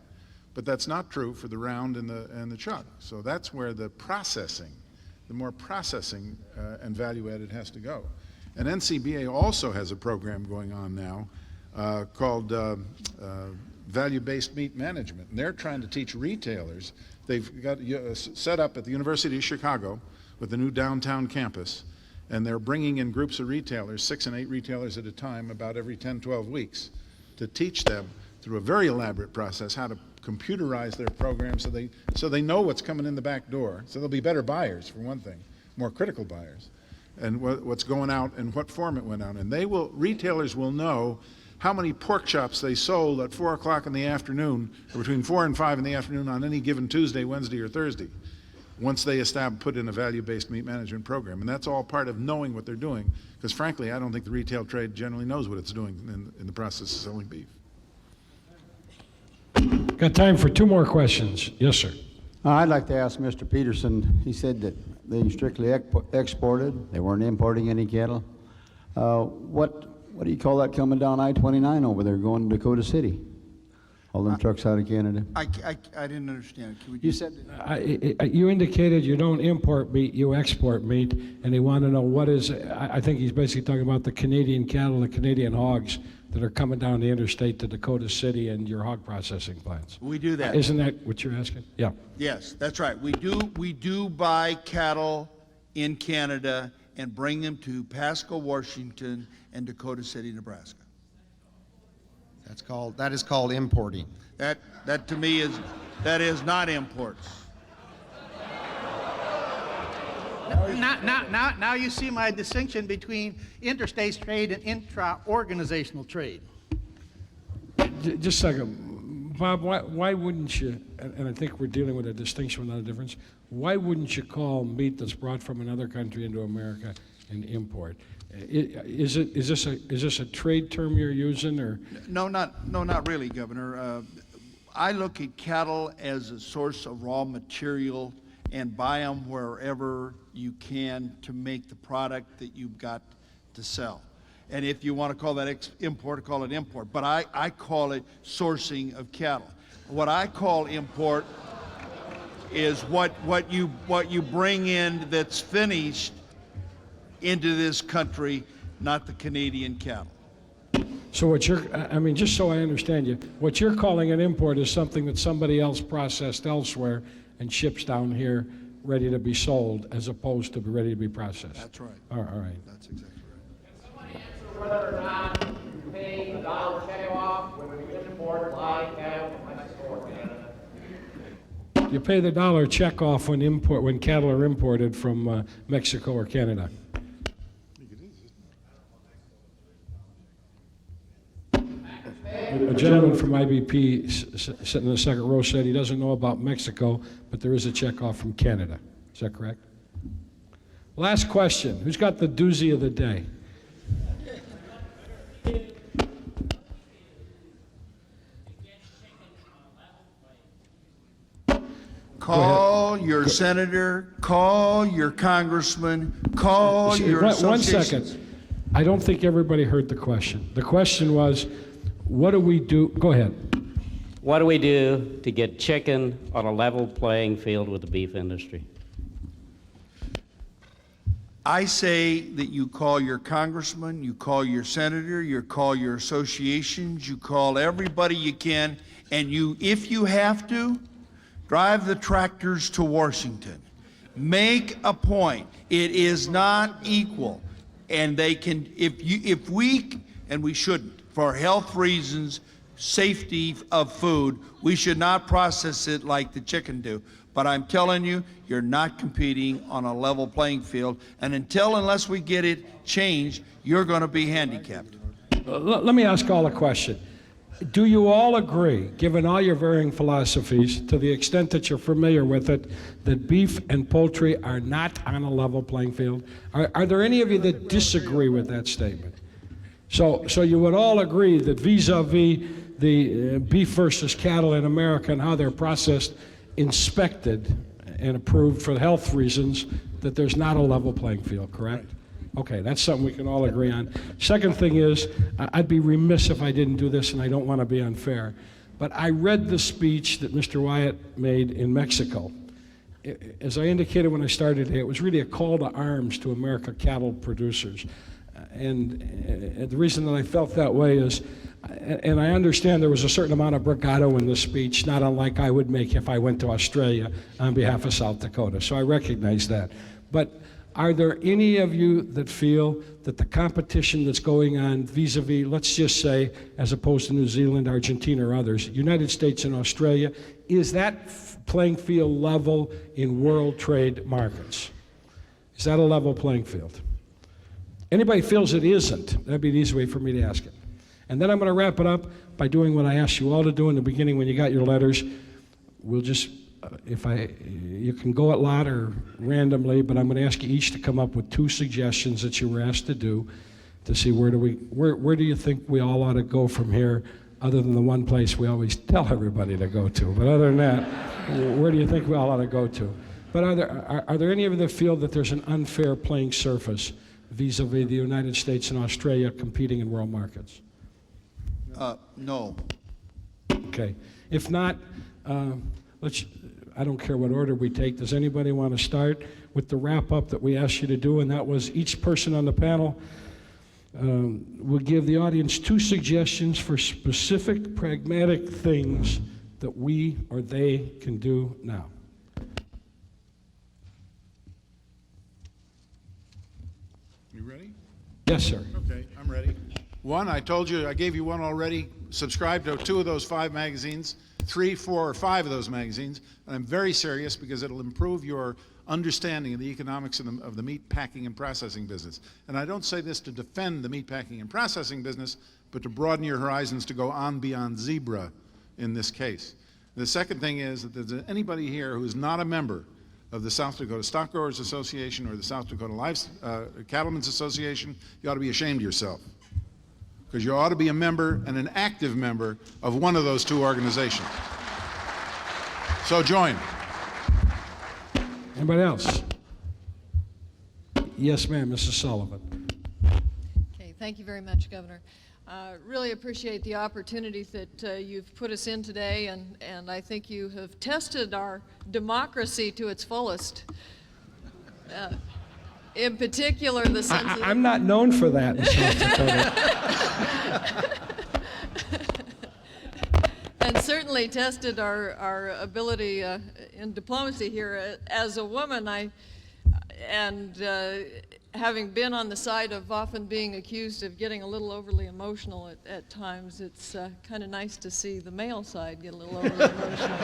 But that's not true for the round and the chuck. So that's where the more processing and value added has to go. And NCBA also has a program going on now called value-based meat management. And they're trying to teach retailers. They've got set up at the University of Chicago with the new downtown campus, and they're bringing in groups of retailers, 6 and 8 retailers at a time, about every 10, 12 weeks, to teach them through a very elaborate process how to computerize their program so they know what's coming in the back door. So they'll be better buyers, for one thing, more critical buyers, and what's going out and what form it went out. And retailers will know how many pork chops they sold at 4 o'clock in the afternoon, or between 4 and 5 in the afternoon on any given Tuesday, Wednesday, or Thursday, once they put in a value-based meat management program. And that's all part of knowing what they're doing, because frankly, I don't think the retail trade generally knows what it's doing in the process of selling beef. Got time for 2 more questions. Yes, sir. I'd like to ask Mr. Peterson, he said that they strictly exported, they weren't importing any cattle. What do you call that coming down I-29 over there going to Dakota City? All them trucks out of Canada? I didn't understand. Can we You said... You indicated you don't import meat, you export meat, and they want to know what is, I think he's basically talking about the Canadian cattle, the Canadian hogs that are coming down the interstate to Dakota City and your hog processing plants. We do that. Isn't that what you're asking? Yeah. Yes, that's right. We do buy cattle in Canada and bring them to Pasco, Washington, and Dakota City, Nebraska. That is called importing. That to me is not imports. Now you see my distinction between interstate trade and intra-organizational trade. Just a second. Bob, why wouldn't you, and I think we're dealing with a distinction without a difference, why wouldn't you call meat that's brought from another country into America an import? Is this a trade term you're using, or? No, not really, Governor. I look at cattle as a source of raw material and buy them wherever you can to make the product that you've got to sell. And if you want to call that import, call it import. But I call it sourcing of cattle. What I call import is what you bring in that's finished into this country, not the Canadian cattle. So what just so I understand you, what you're calling an import is something that somebody else processed elsewhere and ships down here ready to be sold, as opposed to be ready to be processed. That's right. All right. That's exactly right. Can somebody answer whether or not you pay a dollar checkoff when you import live cattle from Mexico or Canada? You pay the dollar checkoff when cattle are imported from Mexico or Canada. A gentleman from IBP sitting in the second row said he doesn't know about Mexico, but there is a checkoff from Canada. Is that correct? Last question. Who's got the doozy of the day? Call your senator, call your congressman, call your associations. 1 second. I don't think everybody heard the question. The question was, what do we do? Go ahead. What do we do to get chicken on a level playing field with the beef industry? I say that you call your congressman, you call your senator, you call your associations, you call everybody you can, and if you have to, drive the tractors to Washington. Make a point. It is not equal. And they can, if we, and we shouldn't, for health reasons, safety of food, we should not process it like the chicken do. But I'm telling you, you're not competing on a level playing field. And unless we get it changed, you're going to be handicapped. Let me ask all a question. Do you all agree, given all your varying philosophies, to the extent that you're familiar with it, that beef and poultry are not on a level playing field? Are there any of you that disagree with that statement? So you would all agree that vis-a-vis the beef versus cattle in America and how they're processed, inspected, and approved for health reasons, that there's not a level playing field, correct? Okay, that's something we can all agree on. Second thing is, I'd be remiss if I didn't do this, and I don't want to be unfair, but I read the speech that Mr. Wyatt made in Mexico. As I indicated when I started here, it was really a call to arms to American cattle producers. And the reason that I felt that way is, and I understand there was a certain amount of bravado in the speech, not unlike I would make if I went to Australia on behalf of South Dakota, so I recognize that. But are there any of you that feel that the competition that's going on vis-a-vis, let's just say, as opposed to New Zealand, Argentina, or others, United States and Australia, is that playing field level in world trade markets? Is that a level playing field? Anybody feels it isn't, that'd be the easy way for me to ask it. And then I'm going to wrap it up by doing what I asked you all to do in the beginning when you got your letters. We'll just, you can go at lot or randomly, but I'm going to ask you each to come up with 2 suggestions that you were asked to do to see where do you think we all ought to go from here, other than the one place we always tell everybody to go to. But other than that, where do you think we all ought to go to? But are there any of you that feel that there's an unfair playing surface vis-a-vis the United States and Australia competing in world markets? No. Okay. If not, I don't care what order we take. Does anybody want to start with the wrap-up that we asked you to do? And that was each person on the panel will give the audience 2 suggestions for specific, pragmatic things that we or they can do now. You ready? Yes, sir. Okay, I'm ready. 1, I told you, I gave you 1 already. Subscribe to 2 of those 5 magazines, 3, 4, or 5 of those magazines. And I'm very serious because it'll improve your understanding of the economics of the meat packing and processing business. And I don't say this to defend the meat packing and processing business, but to broaden your horizons to go on beyond zebra in this case. The second thing is that there's anybody here who is not a member of the South Dakota Stock Growers Association or the South Dakota Cattlemen's Association, you ought to be ashamed of yourself. Because you ought to be a member and an active member of one of those 2 organizations. So join. Anybody else? Yes, ma'am, Mrs. Sullivan. Okay, thank you very much, Governor. Really appreciate the opportunities that you've put us in today, and I think you have tested our democracy to its fullest. In particular, the sense that I'm not known for that in South Dakota. and certainly tested our ability in diplomacy here. As a woman, having been on the side of often being accused of getting a little overly emotional at times, it's kind of nice to see the male side get a little overly emotional.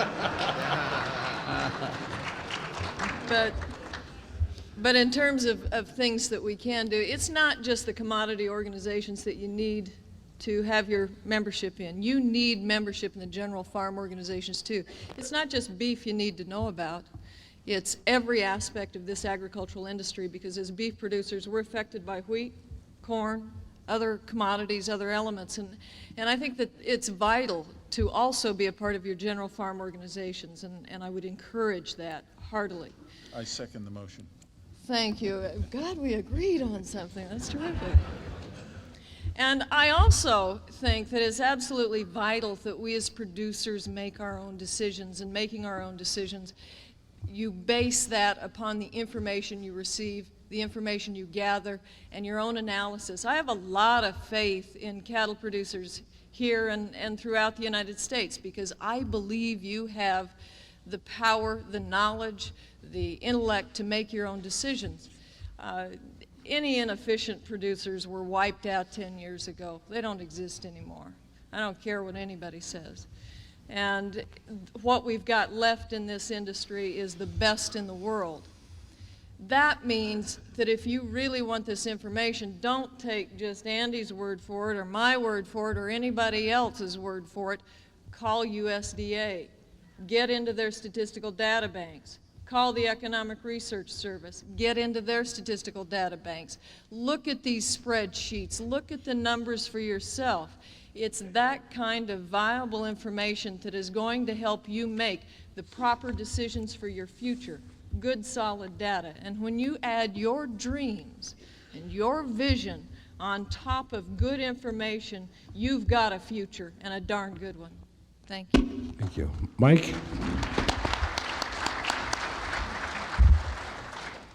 But in terms of things that we can do, it's not just the commodity organizations that you need to have your membership in. You need membership in the general farm organizations too. It's not just beef you need to know about. It's every aspect of this agricultural industry, because as beef producers, we're affected by wheat, corn, other commodities, other elements. And I think that it's vital to also be a part of your general farm organizations, and I would encourage that heartily. I second the motion. Thank you. God, we agreed on something. That's terrific. And I also think that it's absolutely vital that we as producers make our own decisions. And making our own decisions, you base that upon the information you receive, the information you gather, and your own analysis. I have a lot of faith in cattle producers here and throughout the United States, because I believe you have the power, the knowledge, the intellect to make your own decisions. Any inefficient producers were wiped out 10 years ago. They don't exist anymore. I don't care what anybody says. And what we've got left in this industry is the best in the world. That means that if you really want this information, don't take just Andy's word for it or my word for it or anybody else's word for it. Call USDA. Get into their statistical data banks. Call the Economic Research Service. Get into their statistical data banks. Look at these spreadsheets. Look at the numbers for yourself. It's that kind of viable information that is going to help you make the proper decisions for your future. Good, solid data. And when you add your dreams and your vision on top of good information, you've got a future, and a darn good one. Thank you. Thank you. Mike?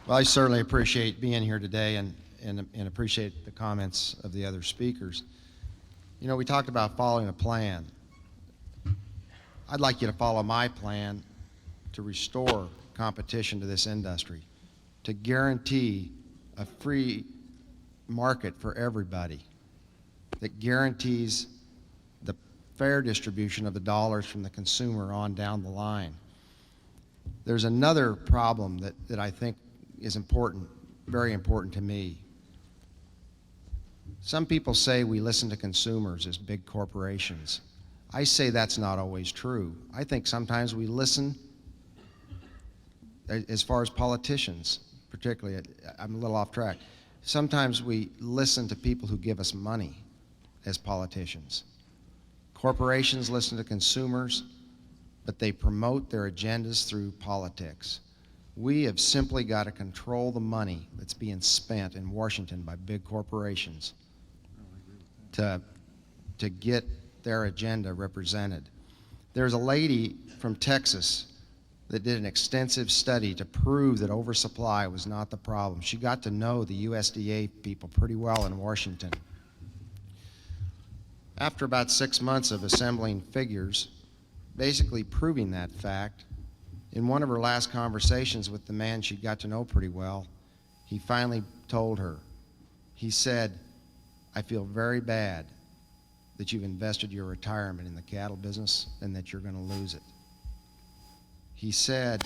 Well, I certainly appreciate being here today and appreciate the comments of the other speakers. You know, we talked about following a plan. I'd like you to follow my plan to restore competition to this industry, to guarantee a free market for everybody that guarantees the fair distribution of the dollars from the consumer on down the line. There's another problem that I think is important, very important to me. Some people say we listen to consumers as big corporations. I say that's not always true. I think sometimes we listen, as far as politicians, particularly, I'm a little off track. Sometimes we listen to people who give us money as politicians. Corporations listen to consumers, but they promote their agendas through politics. We have simply got to control the money that's being spent in Washington by big corporations to get their agenda represented. There's a lady from Texas that did an extensive study to prove that oversupply was not the problem. She got to know the USDA people pretty well in Washington. After about 6 months of assembling figures, basically proving that fact, in one of her last conversations with the man she got to know pretty well, he finally told her, he said, "I feel very bad that you've invested your retirement in the cattle business and that you're going to lose it." He said,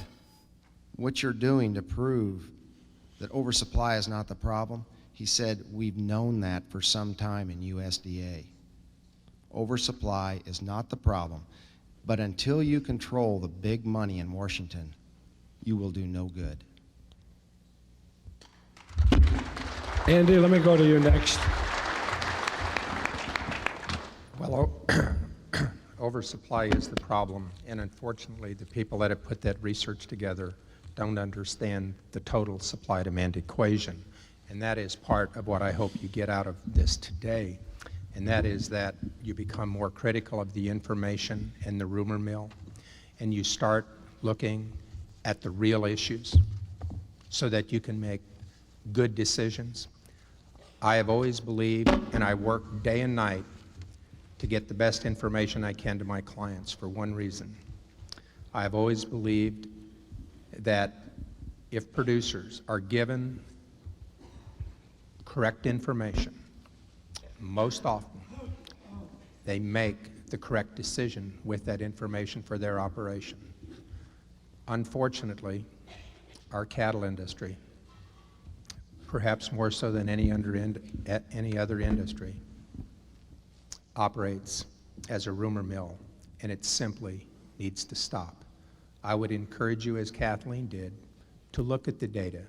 "What you're doing to prove that oversupply is not the problem," he said, "we've known that for some time in USDA. Oversupply is not the problem, but until you control the big money in Washington, you will do no good." Andy, let me go to you next. Well, oversupply is the problem, and unfortunately, the people that have put that research together don't understand the total supply-demand equation, and that is part of what I hope you get out of this today, and that is that you become more critical of the information and the rumor mill, and you start looking at the real issues so that you can make good decisions. I have always believed, and I work day and night to get the best information I can to my clients for one reason. I have always believed that if producers are given correct information, most often they make the correct decision with that information for their operation. Unfortunately, our cattle industry, perhaps more so than any other industry, operates as a rumor mill, and it simply needs to stop. I would encourage you, as Kathleen did, to look at the data.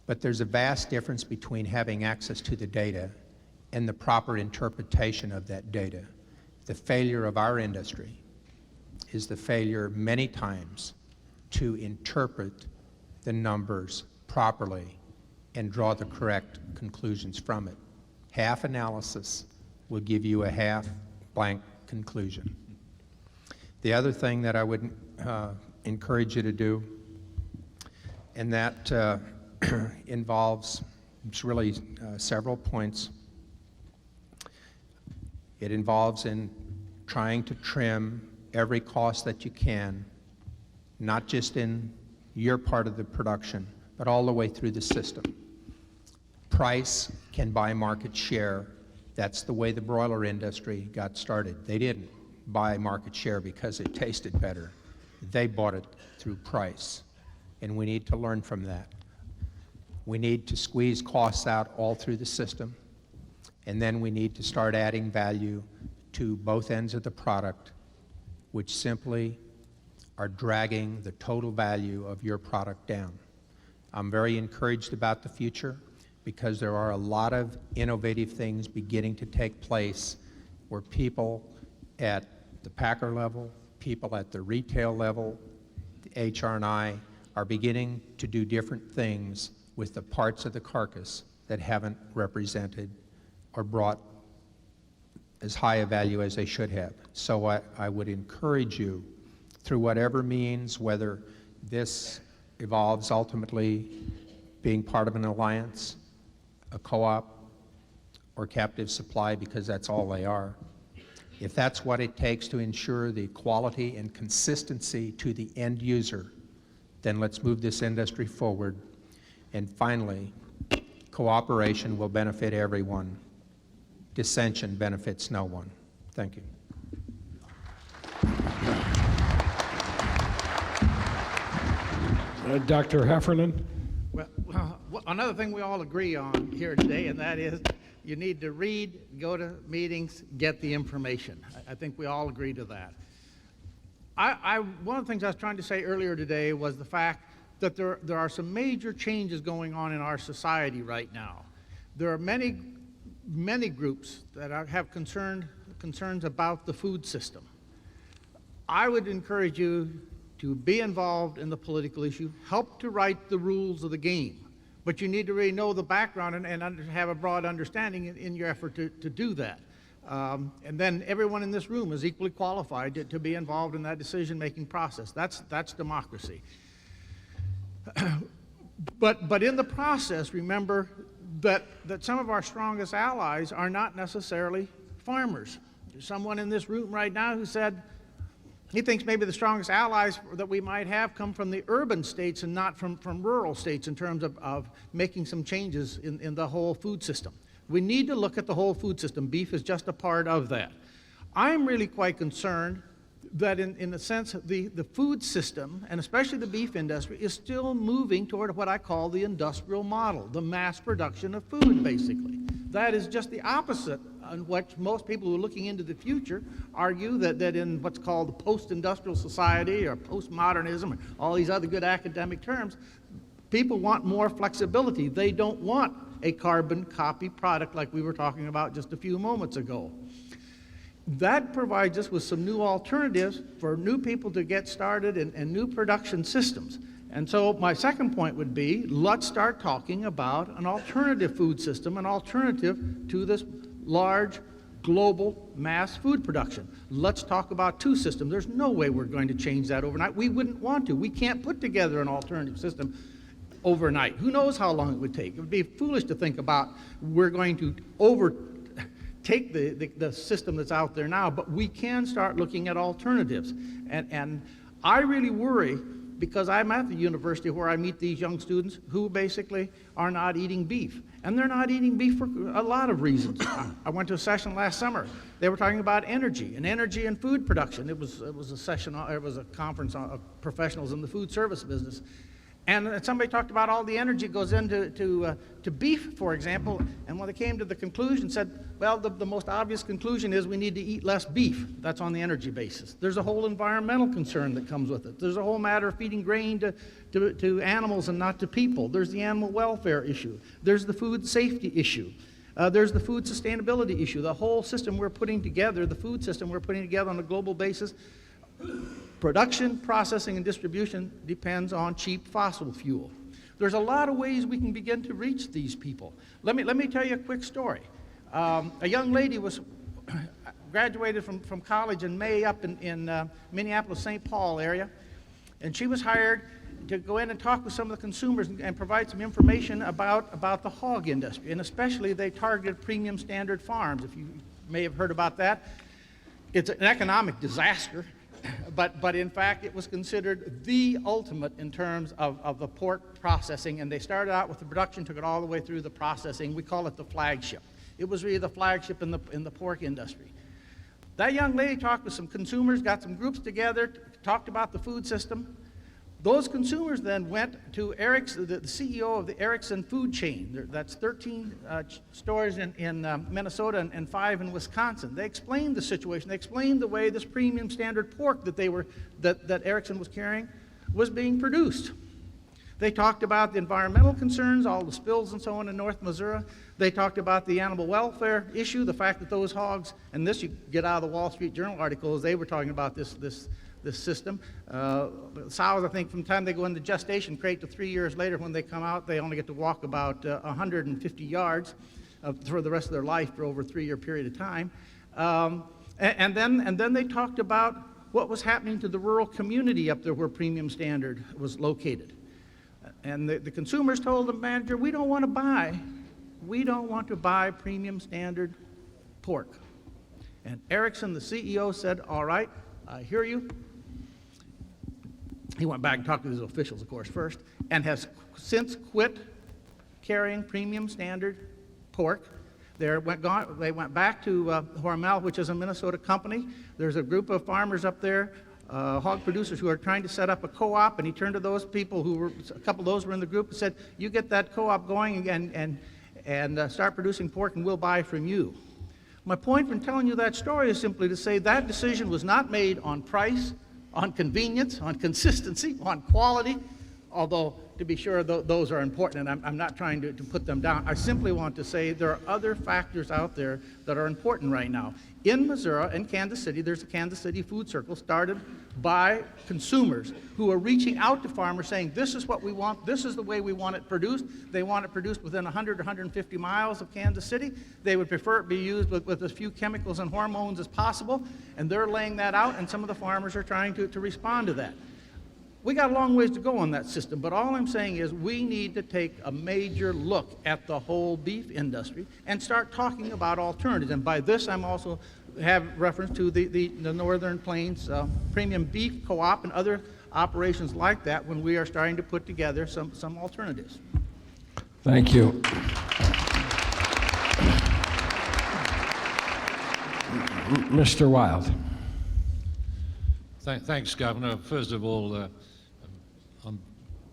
But there's a vast difference between having access to the data and the proper interpretation of that data. The failure of our industry is the failure many times to interpret the numbers properly and draw the correct conclusions from it. Half analysis will give you a half blank conclusion. The other thing that I would encourage you to do, and that involves, it's really several points. It involves in trying to trim every cost that you can not just in your part of the production, but all the way through the system. Price can buy market share. That's the way the broiler industry got started. They didn't buy market share because it tasted better. They bought it through price, and we need to learn from that. We need to squeeze costs out all through the system, and then we need to start adding value to both ends of the product, which simply are dragging the total value of your product down. I'm very encouraged about the future because there are a lot of innovative things beginning to take place where people at the packer level, people at the retail level, the HR&I, are beginning to do different things with the parts of the carcass that haven't represented or brought as high a value as they should have. So I would encourage you, through whatever means, whether this evolves ultimately being part of an alliance, a co-op, or captive supply, because that's all they are. If that's what it takes to ensure the quality and consistency to the end user, then let's move this industry forward. And finally, cooperation will benefit everyone. Dissension benefits no one. Thank you. Dr. Heffernan? Well, another thing we all agree on here today, and that is you need to read, go to meetings, get the information. I think we all agree to that. One of the things I was trying to say earlier today was the fact that there are some major changes going on in our society right now. There are many groups that have concerns about the food system. I would encourage you to be involved in the political issue, help to write the rules of the game, but you need to really know the background and have a broad understanding in your effort to do that. And then everyone in this room is equally qualified to be involved in that decision-making process. That's democracy. But in the process, remember that some of our strongest allies are not necessarily farmers. There's someone in this room right now who said he thinks maybe the strongest allies that we might have come from the urban states and not from rural states in terms of making some changes in the whole food system. We need to look at the whole food system. Beef is just a part of that. I'm really quite concerned that in a sense the food system, and especially the beef industry, is still moving toward what I call the industrial model, the mass production of food, basically. That is just the opposite on what most people who are looking into the future argue that in what's called the post-industrial society or postmodernism or all these other good academic terms, people want more flexibility. They don't want a carbon copy product like we were talking about just a few moments ago. That provides us with some new alternatives for new people to get started and new production systems. And so my second point would be, let's start talking about an alternative food system, an alternative to this large global mass food production. Let's talk about two systems. There's no way we're going to change that overnight. We wouldn't want to. We can't put together an alternative system overnight. Who knows how long it would take? It would be foolish to think about we're going to take the system that's out there now, but we can start looking at alternatives. And I really worry because I'm at the university where I meet these young students who basically are not eating beef. And they're not eating beef for a lot of reasons. I went to a session last summer. They were talking about energy and food production. It was a conference of professionals in the food service business. And somebody talked about all the energy that goes into to beef, for example, and when they came to the conclusion, said, well, the most obvious conclusion is we need to eat less beef. That's on the energy basis. There's a whole environmental concern that comes with it. There's a whole matter of feeding grain to animals and not to people. There's the animal welfare issue. There's the food safety issue. There's the food sustainability issue. The whole system we're putting together, the food system we're putting together on a global basis, production, processing, and distribution depends on cheap fossil fuel. There's a lot of ways we can begin to reach these people. Let me tell you a quick story. A young lady graduated from college in May up in Minneapolis, St. Paul area, and she was hired to go in and talk with some of the consumers and provide some information about the hog industry, and especially they targeted premium standard farms. If you may have heard about that, it's an economic disaster. but in fact, it was considered the ultimate in terms of the pork processing, and they started out with the production, took it all the way through the processing. We call it the flagship. It was really the flagship in the pork industry. That young lady talked with some consumers, got some groups together, talked about the food system. Those consumers then went to the CEO of the Erickson food chain. That's 13 stores in Minnesota and 5 in Wisconsin. They explained the situation. They explained the way this premium standard pork that Erickson was carrying was being produced. They talked about the environmental concerns, all the spills and so on in North Missouri. They talked about the animal welfare issue, the fact that those hogs, and this you get out of the Wall Street Journal articles, they were talking about this system. Sows, I think, from the time they go into gestation crate to 3 years later when they come out, they only get to walk about 150 yards for the rest of their life for over a 3-year period of time. And then they talked about what was happening to the rural community up there where Premium Standard was located. And the consumers told the manager, we don't want to buy Premium Standard pork. And Erickson, the CEO, said, all right, I hear you. He went back and talked to his officials, of course, first, and has since quit carrying Premium Standard pork. They went back to Hormel, which is a Minnesota company. There's a group of farmers up there, hog producers, who are trying to set up a co-op, and he turned to those people a couple of those were in the group, and said, you get that co-op going and start producing pork, and we'll buy from you. My point in telling you that story is simply to say that decision was not made on price, on convenience, on consistency, on quality, although to be sure those are important, and I'm not trying to put them down. I simply want to say there are other factors out there that are important right now. In Missouri and Kansas City, there's a Kansas City Food Circle started by consumers who are reaching out to farmers saying, this is what we want, this is the way we want it produced. They want it produced within 100 or 150 miles of Kansas City. They would prefer it be used with as few chemicals and hormones as possible, and they're laying that out, and some of the farmers are trying to respond to that. We got a long ways to go on that system, but all I'm saying is we need to take a major look at the whole beef industry and start talking about alternatives. And by this, I'm also have reference to the Northern Plains Premium Beef Co-op and other operations like that when we are starting to put together some alternatives. Thank you. Mr. Wild. Thanks, Governor. First of all, I'm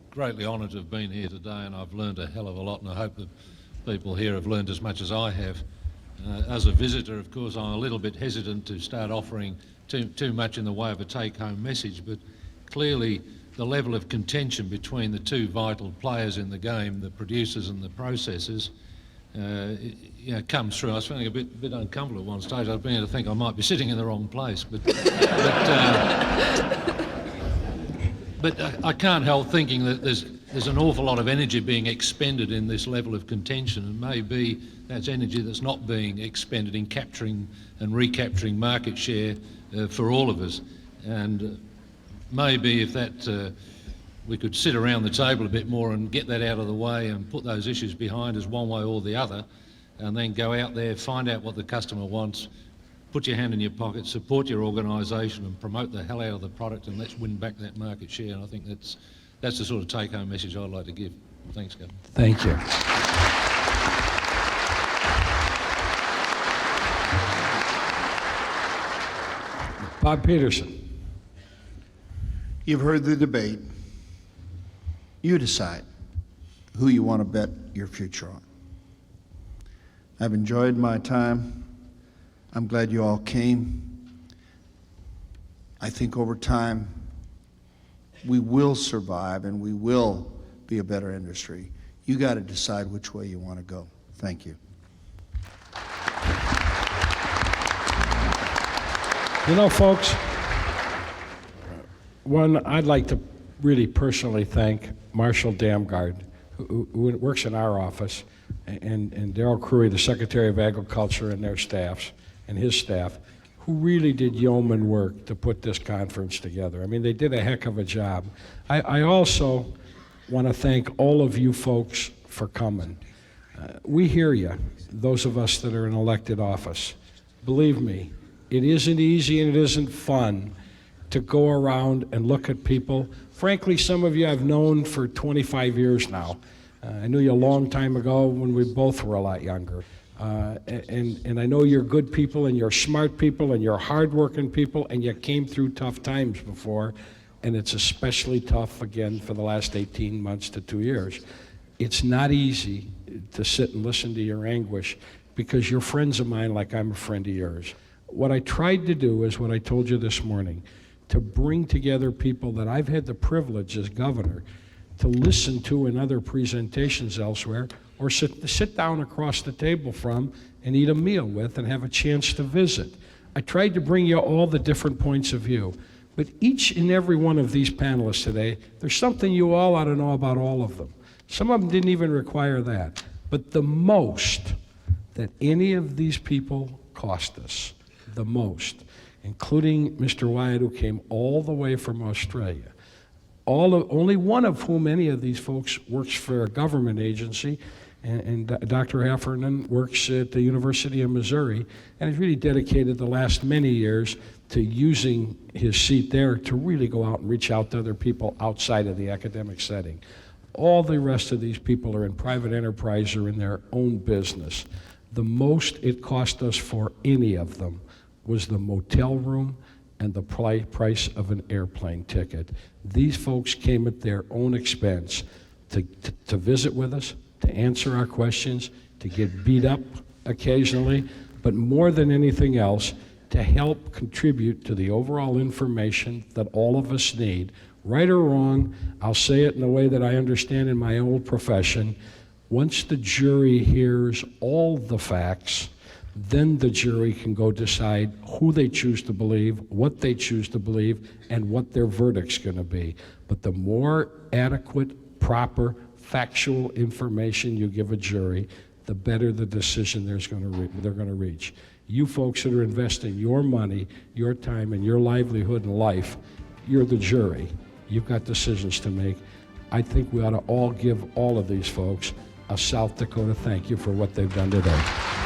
greatly honoured to have been here today, and I've learned a hell of a lot, and I hope that people here have learned as much as I have. As a visitor, of course, I'm a little bit hesitant to start offering too much in the way of a take-home message, but clearly the level of contention between the two vital players in the game, the producers and the processors, comes through. I was feeling a bit uncomfortable at one stage. I was beginning to think I might be sitting in the wrong place, but I can't help thinking that there's an awful lot of energy being expended in this level of contention, and maybe that's energy that's not being expended in capturing and recapturing market share for all of us. And maybe if that we could sit around the table a bit more and get that out of the way and put those issues behind us one way or the other, and then go out there, find out what the customer wants, put your hand in your pocket, support your organisation and promote the hell out of the product, and let's win back that market share. And I think that's the sort of take-home message I'd like to give. Thanks, Governor. Thank you. Bob Peterson. You've heard the debate. You decide who you want to bet your future on. I've enjoyed my time. I'm glad you all came. I think over time we will survive and we will be a better industry. You got to decide which way you want to go. Thank you. You know, folks, one, I'd like to really personally thank Marshall Damgard, who works in our office, and Darrell Crewy, the Secretary of Agriculture, and their staffs, and his staff, who really did yeoman work to put this conference together. I mean, they did a heck of a job. I also want to thank all of you folks for coming. We hear you, those of us that are in elected office. Believe me, it isn't easy and it isn't fun to go around and look at people. Frankly, some of you I've known for 25 years now. I knew you a long time ago when we both were a lot younger. And I know you're good people, and you're smart people, and you're hardworking people, and you came through tough times before, and it's especially tough again for the last 18 months to 2 years. It's not easy to sit and listen to your anguish because you're friends of mine like I'm a friend of yours. What I tried to do is what I told you this morning, to bring together people that I've had the privilege as governor to listen to in other presentations elsewhere, or sit down across the table from and eat a meal with and have a chance to visit. I tried to bring you all the different points of view. But each and every one of these panelists today, there's something you all ought to know about all of them. Some of them didn't even require that. But the most that any of these people cost us, the most, including Mr. Wyatt, who came all the way from Australia, only one of whom any of these folks works for a government agency, and Dr. Heffernan works at the University of Missouri, and has really dedicated the last many years to using his seat there to really go out and reach out to other people outside of the academic setting. All the rest of these people are in private enterprise or in their own business. The most it cost us for any of them was the motel room and the price of an airplane ticket. These folks came at their own expense to visit with us, to answer our questions, to get beat up occasionally, but more than anything else, to help contribute to the overall information that all of us need. Right or wrong, I'll say it in the way that I understand in my old profession. Once the jury hears all the facts, then the jury can go decide who they choose to believe, what they choose to believe, and what their verdict's going to be. But the more adequate, proper, factual information you give a jury, the better the decision they're going to reach. You folks that are investing your money, your time, and your livelihood and life, you're the jury. You've got decisions to make. I think we ought to all give all of these folks a South Dakota thank you for what they've done today.